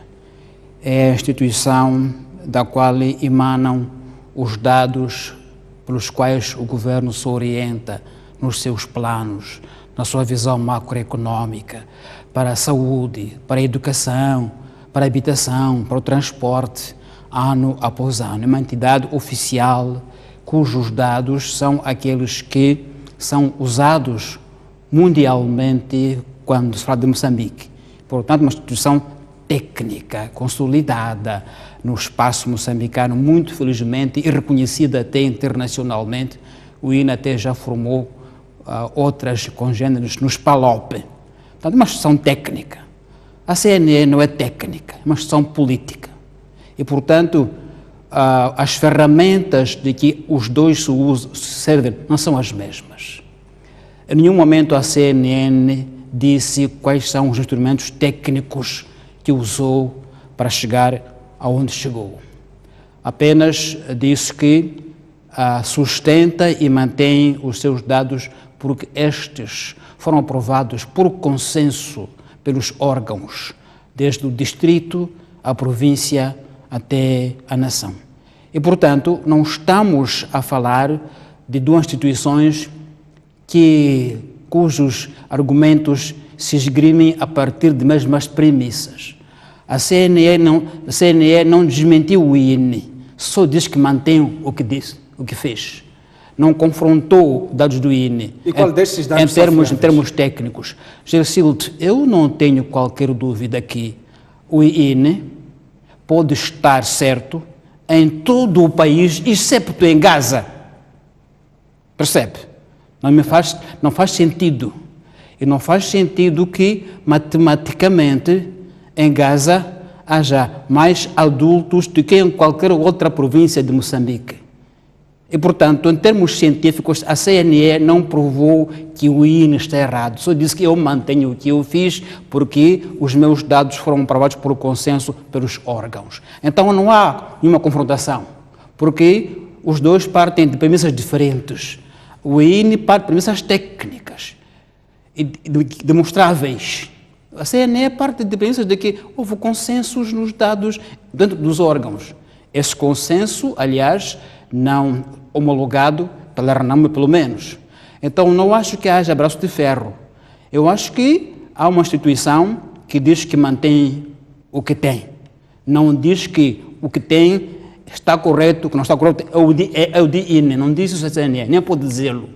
É a instituição da qual emanam os dados pelos quais o governo se orienta nos seus planos, na sua visão macroeconômica, para a saúde, para a educação, para a habitação, para o transporte, ano após ano. É uma entidade oficial cujos dados são aqueles que são usados mundialmente quando se fala de Moçambique. Portanto, uma instituição técnica, consolidada no espaço moçambicano, muito felizmente, e reconhecida até internacionalmente. O INE até já formou outras congêneres nos PALOP. Portanto, uma instituição técnica. A CNE não é técnica, é uma instituição política. E, portanto, as ferramentas de que os dois servem não são as mesmas. Em nenhum momento a CNN disse quais são os instrumentos técnicos que usou para chegar aonde chegou. Apenas disse que sustenta e mantém os seus dados porque estes foram aprovados por consenso pelos órgãos, desde o distrito, a província até a nação. E, portanto, não estamos a falar de duas instituições cujos argumentos se esgrimem a partir de mesmas premissas. A CNE não desmentiu o INE, só diz que mantém o que disse, o que fez. Não confrontou dados do INE. E qual destes dados em termos técnicos. Gersildo, eu não tenho qualquer dúvida que o INE pode estar certo em todo o país, exceto em Gaza. Percebe? Não faz sentido. E não faz sentido que, matematicamente, em Gaza haja mais adultos do que em qualquer outra província de Moçambique. E, portanto, em termos científicos, a CNE não provou que o INE está errado. Só disse que eu mantenho o que eu fiz porque os meus dados foram aprovados por consenso pelos órgãos. Então não há nenhuma confrontação, porque os dois partem de premissas diferentes. O INE parte de premissas técnicas e demonstráveis. A CNE parte de premissas de que houve consensos nos dados dentro dos órgãos. Esse consenso, aliás, não homologado pela RENAME, pelo menos. Então, não acho que haja braço de ferro. Eu acho que há uma instituição que diz que mantém o que tem. Não diz que o que tem está correto, o que não está correto é o de INE. Não diz isso a CNE, nem pode dizê-lo.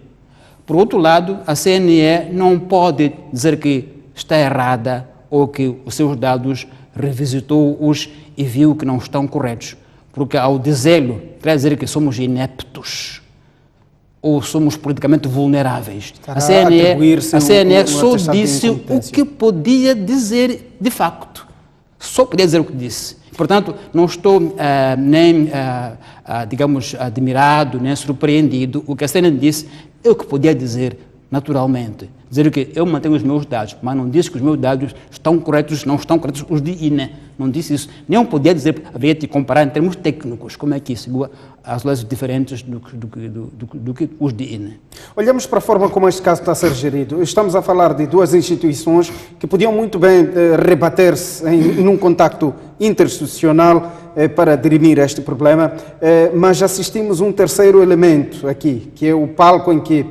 Por outro lado, a CNE não pode dizer que está errada ou que os seus dados revisitou-os e viu que não estão corretos. Porque ao dizê-lo, quer dizer que somos ineptos ou somos politicamente vulneráveis. A CNE só disse o que podia dizer de facto. Só podia dizer o que disse. Portanto, não estou nem, digamos, admirado, nem surpreendido. O que a CNE disse é o que podia dizer naturalmente. Dizer que eu mantenho os meus dados, mas não disse que os meus dados estão corretos, não estão corretos os de INE. não disse isso. Nem podia dizer, haveria de comparar em termos técnicos, como é que isso, as leis diferentes do que os de INE. Olhamos para a forma como este caso está a ser gerido. Estamos a falar de duas instituições que podiam muito bem rebater-se num contacto interinstitucional para dirimir este problema, mas assistimos um terceiro elemento aqui, que é o palco em que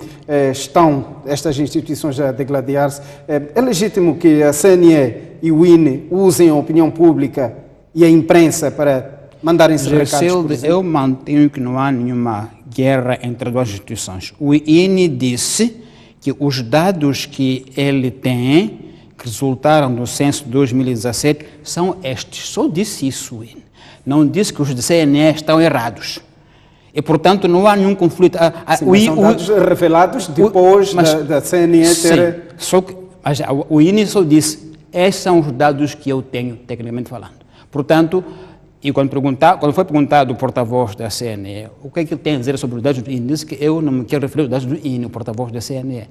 estão estas instituições a degladiar-se. É legítimo que a CNE e o INE usem a opinião pública e a imprensa para mandarem-se recados? Eu mantenho que não há nenhuma guerra entre duas instituições. O INE disse que os dados que ele tem, que resultaram do censo de 2017, são estes. Só disse isso, o INE. Não disse que os de CNE estão errados. E, portanto, não há nenhum conflito. Sim, são dados revelados depois da CNE ter... Sim, mas o INE só disse, esses são os dados que eu tenho, tecnicamente falando. Portanto, e quando foi perguntado o porta-voz da CNE, o que é que ele tem a dizer sobre os dados do INE, disse que eu não me quero referir aos dados do INE, o porta-voz da CNE.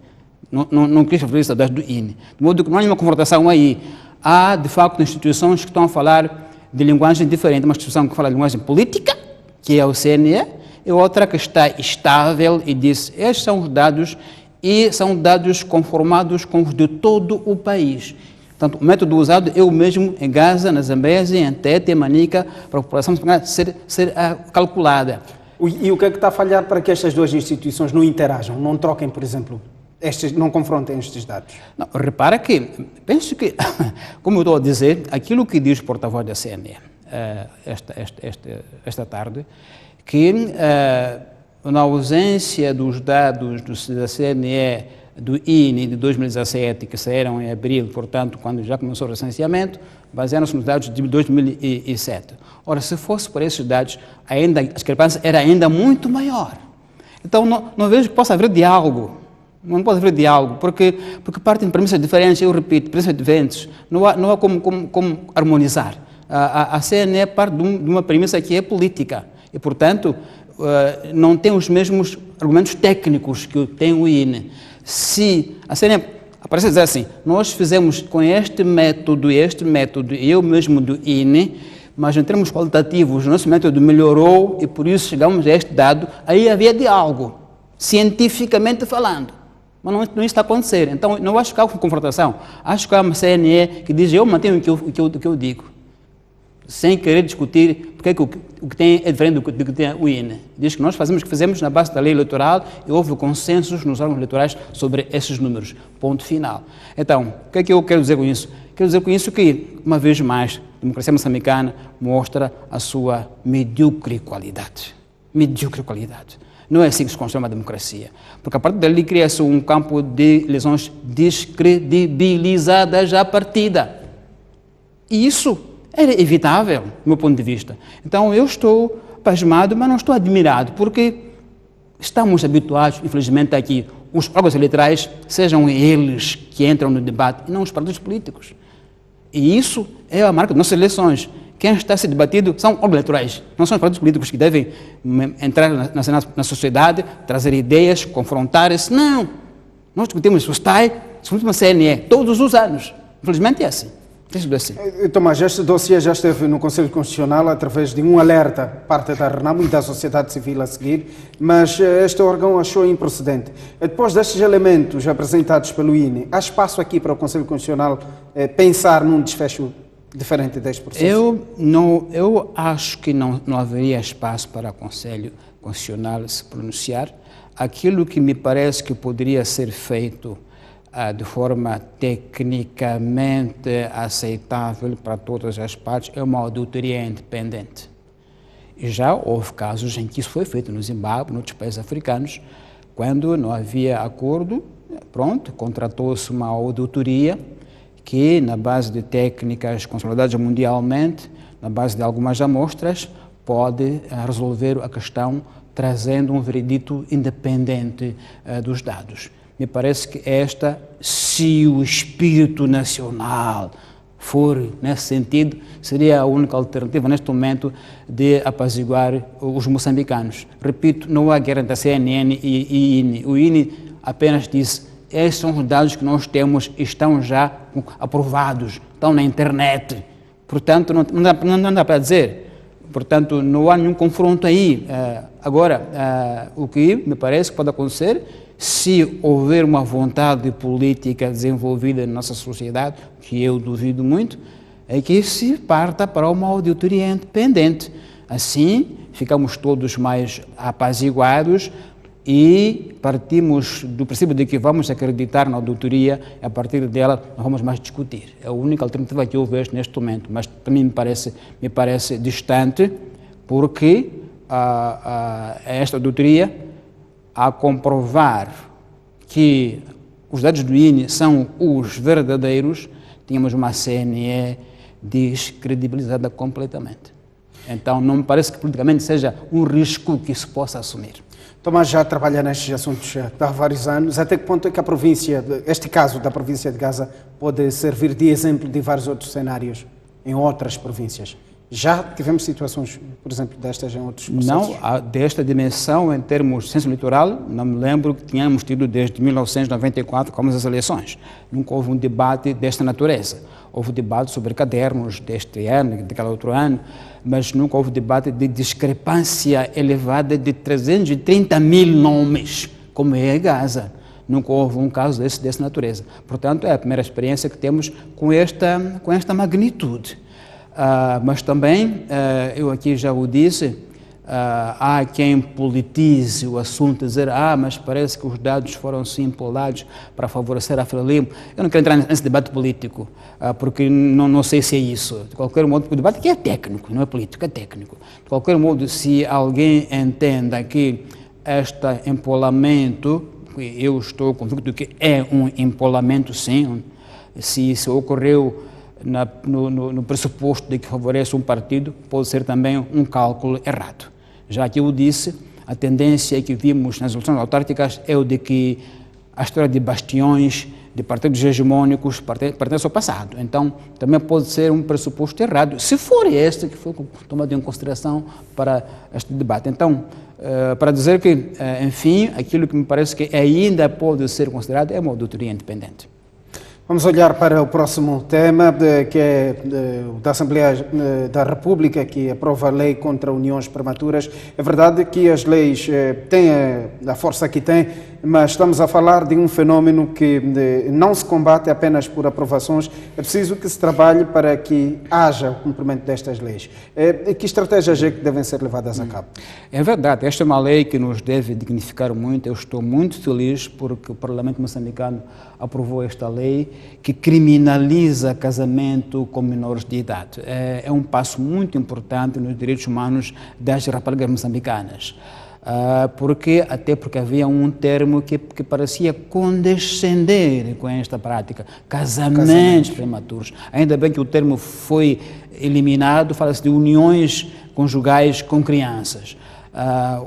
Não quis referir-se aos dados do INE. De modo que não há nenhuma confrontação aí. Há, de facto, instituições que estão a falar de linguagem diferente. Uma instituição que fala de linguagem política, que é o CNE, e outra que está estável e diz, estes são os dados e são dados conformados com os de todo o país. Portanto, o método usado é o mesmo em Gaza, na Zambésia, em Tete, em Manica, para a população ser calculada. E o que é que está a falhar para que estas duas instituições não interajam, não troquem, por exemplo, não confrontem estes dados? Não, repara que, penso que, como eu estou a dizer, aquilo que diz o porta-voz da CNE esta tarde, que na ausência dos dados da CNE, do INE de 2017, que saíram em abril, portanto, quando já começou o recenseamento, basearam-se nos dados de 2007. Ora, se fosse por esses dados, ainda, a discrepância era ainda muito maior. Então, não vejo que possa haver diálogo. Não pode haver diálogo, porque partem de premissas diferentes, eu repito, premissas diferentes. Não há como harmonizar. A CNE parte de uma premissa que é política e, portanto, não tem os mesmos argumentos técnicos que tem o INE. Se a CNE aparece dizer assim, nós fizemos com este método, e eu mesmo do INE, mas em termos qualitativos, nosso método melhorou e por isso chegamos a este dado, aí havia diálogo, cientificamente falando. Mas não está a acontecer. Então, não acho que há confrontação. Acho que há uma CNE que diz, eu mantenho o que eu digo, sem querer discutir porque o que tem é diferente do que tem o INE. Diz que nós fazemos o que fazemos na base da lei eleitoral e houve consensos nos órgãos eleitorais sobre esses números. Ponto final. Então, o que é que eu quero dizer com isso? Quero dizer com isso que, uma vez mais, a democracia moçambicana mostra a sua medíocre qualidade. Medíocre qualidade. Não é assim que se constrói uma democracia. Porque a partir dali cria-se um campo de eleições descredibilizadas à partida. E isso era evitável, do meu ponto de vista. Então, eu estou pasmado, mas não estou admirado, porque estamos habituados, infelizmente, aqui, os órgãos eleitorais, sejam eles que entram no debate, e não os partidos políticos. E isso é a marca das nossas eleições. Quem está a ser debatido são órgãos eleitorais, não são os partidos políticos que devem entrar na sociedade, trazer ideias, confrontar-se. Não! Nós discutimos o STAI, discutimos a CNE, todos os anos. Infelizmente é assim. Assim. Tomás, este dossiê já esteve no Conselho Constitucional através de um alerta, parte da RENAMO e da sociedade civil a seguir, mas este órgão achou improcedente. Depois destes elementos apresentados pelo INE, há espaço aqui para o Conselho Constitucional pensar num desfecho diferente deste processo? Eu acho que não haveria espaço para o Conselho Constitucional se pronunciar. Aquilo que me parece que poderia ser feito de forma tecnicamente aceitável para todas as partes, é uma auditoria independente. E já houve casos em que isso foi feito no Zimbábue, em outros países africanos, quando não havia acordo, pronto, contratou-se uma auditoria que, na base de técnicas consolidadas mundialmente, na base de algumas amostras, pode resolver a questão trazendo um veredito independente dos dados. Me parece que se o espírito nacional for nesse sentido, seria a única alternativa neste momento de apaziguar os moçambicanos. Repito, não há guerra entre a CNN e INE. O INE apenas disse, esses são os dados que nós temos, estão já aprovados, estão na internet. Portanto, não dá para dizer. Portanto, não há nenhum confronto aí. Agora, o que me parece que pode acontecer, se houver uma vontade política desenvolvida na nossa sociedade, que eu duvido muito, é que se parta para uma auditoria independente. Assim, ficamos todos mais apaziguados e partimos do princípio de que vamos acreditar na auditoria e a partir dela não vamos mais discutir. É a única alternativa que eu vejo neste momento, mas para mim me parece distante, porque esta auditoria, a comprovar que os dados do INE são os verdadeiros, tínhamos uma CNE descredibilizada completamente. Então, não me parece que politicamente seja um risco que se possa assumir. Tomás já trabalha nestes assuntos há vários anos. Até que ponto é que a província, este caso da província de Gaza, pode servir de exemplo de vários outros cenários em outras províncias? Já tivemos situações, por exemplo, destas em outros processos? Não, desta dimensão, em termos de censo eleitoral, não me lembro que tínhamos tido desde 1994, como as eleições. Nunca houve um debate desta natureza. Houve debate sobre cadernos deste ano, daquele outro ano, mas nunca houve debate de discrepância elevada de 330 mil nomes, como é Gaza. Nunca houve um caso dessa natureza. Portanto, é a primeira experiência que temos com esta magnitude. Mas também, eu aqui já o disse, há quem politize o assunto, dizer, mas parece que os dados foram sim empolados para favorecer a Frelimo. Eu não quero entrar nesse debate político, porque não sei se é isso. De qualquer modo, o debate aqui é técnico, não é político, é técnico. De qualquer modo, se alguém entenda que este empolamento, eu estou convicto que é um empolamento sim, se ocorreu no pressuposto de que favorece um partido, pode ser também um cálculo errado. Já que eu disse, a tendência que vimos nas eleições autárquicas é o de que a história de bastiões, de partidos hegemônicos, pertence ao passado. Então, também pode ser um pressuposto errado, se for este que foi tomado em consideração para este debate. Então, para dizer que, enfim, aquilo que me parece que ainda pode ser considerado é uma auditoria independente. Vamos olhar para o próximo tema, que é da Assembleia da República, que aprova a lei contra uniões prematuras. É verdade que as leis têm a força que têm, mas estamos a falar de um fenómeno que não se combate apenas por aprovações. É preciso que se trabalhe para que haja o cumprimento destas leis. Que estratégias é que devem ser levadas a cabo? É verdade, esta é uma lei que nos deve dignificar muito. Eu estou muito feliz porque o Parlamento moçambicano aprovou esta lei que criminaliza casamento com menores de idade. É um passo muito importante nos direitos humanos das raparigas moçambicanas. Porque havia um termo que parecia condescender com esta prática, casamentos prematuros. Ainda bem que o termo foi eliminado, fala-se de uniões conjugais com crianças.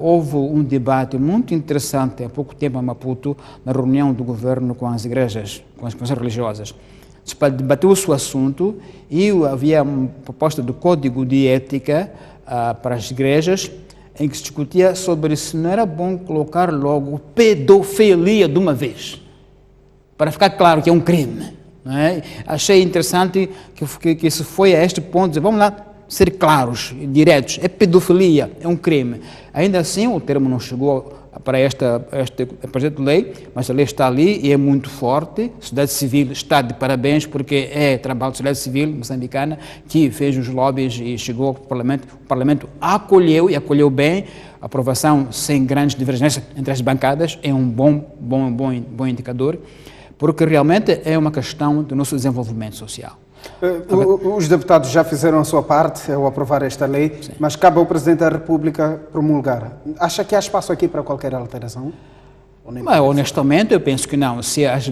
Houve um debate muito interessante há pouco tempo em Maputo, na reunião do governo com as igrejas, com as confissões religiosas. Debateu-se o assunto e havia uma proposta do Código de Ética para as igrejas, em que se discutia sobre se não era bom colocar logo pedofilia de uma vez, para ficar claro que é um crime. Não é? Achei interessante que se foi a este ponto, dizer, vamos lá ser claros, diretos, é pedofilia, é um crime. Ainda assim, o termo não chegou para este projeto de lei, mas a lei está ali e é muito forte. A sociedade civil está de parabéns, porque é trabalho da sociedade civil moçambicana que fez os lobbies e chegou ao Parlamento. O Parlamento acolheu e acolheu bem. A aprovação sem grandes divergências entre as bancadas é um bom indicador, porque realmente é uma questão do nosso desenvolvimento social. Os deputados já fizeram a sua parte ao aprovar esta lei, sim, mas cabe ao Presidente da República promulgar. Acha que há espaço aqui para qualquer alteração? Mas, honestamente, eu penso que não. Se as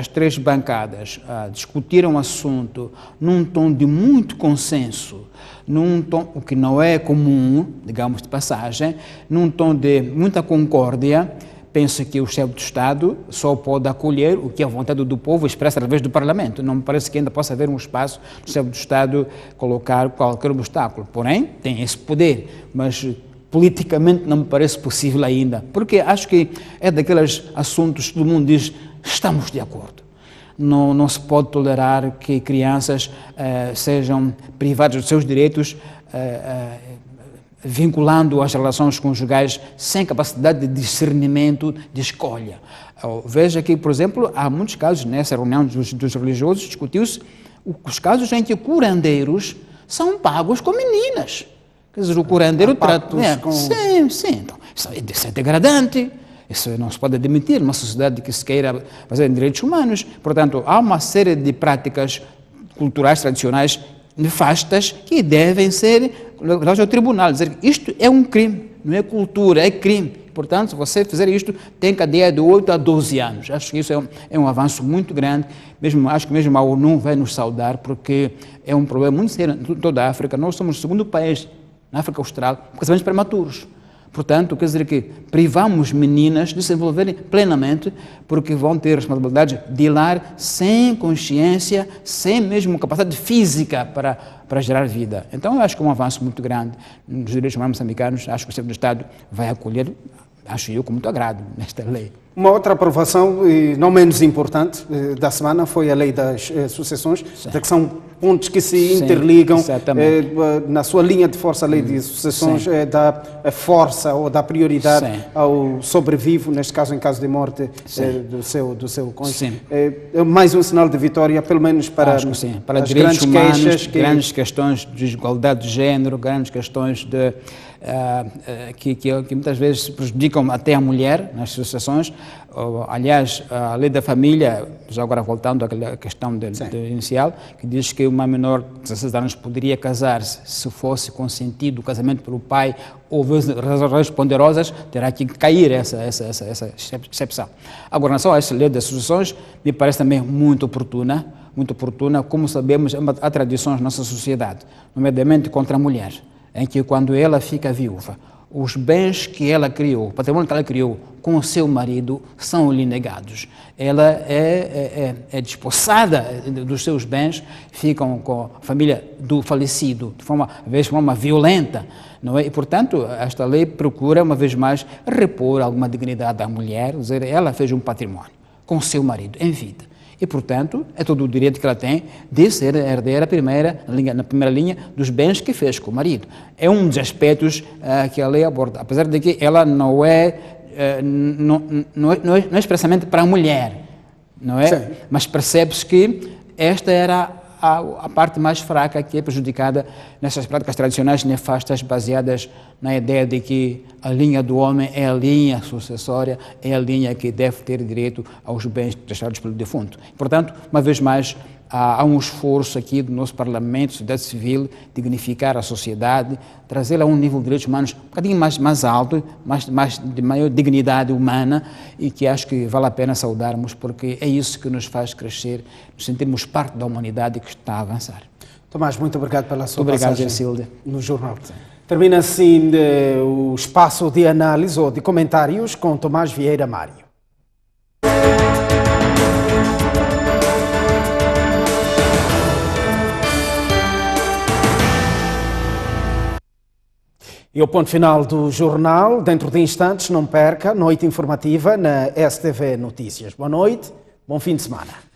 três bancadas, discutiram o assunto num tom de muito consenso, num tom, o que não é comum, digamos de passagem, num tom de muita concórdia, penso que o chefe de Estado só pode acolher o que é a vontade do povo expressa através do Parlamento. Não me parece que ainda possa haver um espaço do chefe de Estado colocar qualquer obstáculo. Porém, tem esse poder, mas politicamente não me parece possível ainda, porque acho que é daqueles assuntos que todo mundo diz, estamos de acordo. Não se pode tolerar que crianças sejam privadas dos seus direitos, vinculando as relações conjugais sem capacidade de discernimento, de escolha. Veja que, por exemplo, há muitos casos, nessa reunião dos religiosos, discutiu-se os casos em que curandeiros são pagos com meninas. Quer dizer, o curandeiro trata... Sim. Então, isso é degradante. Isso não se pode admitir numa sociedade que se queira fazer em direitos humanos. Portanto, há uma série de práticas culturais tradicionais nefastas que devem ser levadas ao tribunal. Dizer que isto é um crime, não é cultura, é crime. Portanto, se você fizer isto, tem cadeia de 8 a 12 anos. Acho que isso é um avanço muito grande. Acho que mesmo a ONU vai nos saudar, porque é um problema muito sério em toda a África. Nós somos o segundo país na África Austral com casamentos prematuros. Portanto, quer dizer que privamos meninas de se envolverem plenamente, porque vão ter a responsabilidade de lar sem consciência, sem mesmo capacidade física para gerar vida. Então, eu acho que é um avanço muito grande nos direitos humanos moçambicanos. Acho que o chefe do Estado vai acolher, acho eu, com muito agrado nesta lei. Uma outra aprovação, e não menos importante, da semana foi a lei das sucessões, que são pontos que se interligam. Na sua linha de força, a lei de sucessões dá força ou dá prioridade ao sobrevivo, neste caso, em caso de morte do seu cônjuge. É mais um sinal de vitória, pelo menos para as direitos humanos, queixas grandes questões de desigualdade de género, grandes questões que muitas vezes prejudicam até a mulher nas sucessões. Aliás, a lei da família, já agora voltando à questão inicial, que diz que uma menor de 16 anos poderia casar-se se fosse consentido o casamento pelo pai ou razões ponderosas, terá que cair essa exceção. Agora, em relação a essa lei das sucessões, me parece também muito oportuna, como sabemos, há tradições na nossa sociedade, nomeadamente contra a mulher, em que quando ela fica viúva, os bens que ela criou, o patrimônio que ela criou com o seu marido são-lhe negados. Ela é despossada dos seus bens, ficam com a família do falecido, de forma violenta, não é? E, portanto, esta lei procura, uma vez mais, repor alguma dignidade à mulher, dizer, ela fez um patrimônio com o seu marido em vida. E, portanto, é todo o direito que ela tem de ser a herdeira na primeira linha dos bens que fez com o marido. É um dos aspectos que a lei aborda, apesar de que ela não é expressamente para a mulher, não é? Sim. Mas percebe-se que esta era a parte mais fraca que é prejudicada nessas práticas tradicionais nefastas baseadas na ideia de que a linha do homem é a linha sucessória, é a linha que deve ter direito aos bens deixados pelo defunto. Portanto, uma vez mais, há um esforço aqui do nosso Parlamento, sociedade civil, dignificar a sociedade, trazê-la a um nível de direitos humanos um bocadinho mais alto, de maior dignidade humana, e que acho que vale a pena saudarmos, porque é isso que nos faz crescer, nos sentirmos parte da humanidade que está a avançar. Tomás, muito obrigado pela sua passagem no jornal. Termina assim o espaço de análise ou de comentários com Tomás Vieira Mário. E o ponto final do jornal, dentro de instantes, não perca, noite informativa na STV Notícias. Boa noite, bom fim de semana.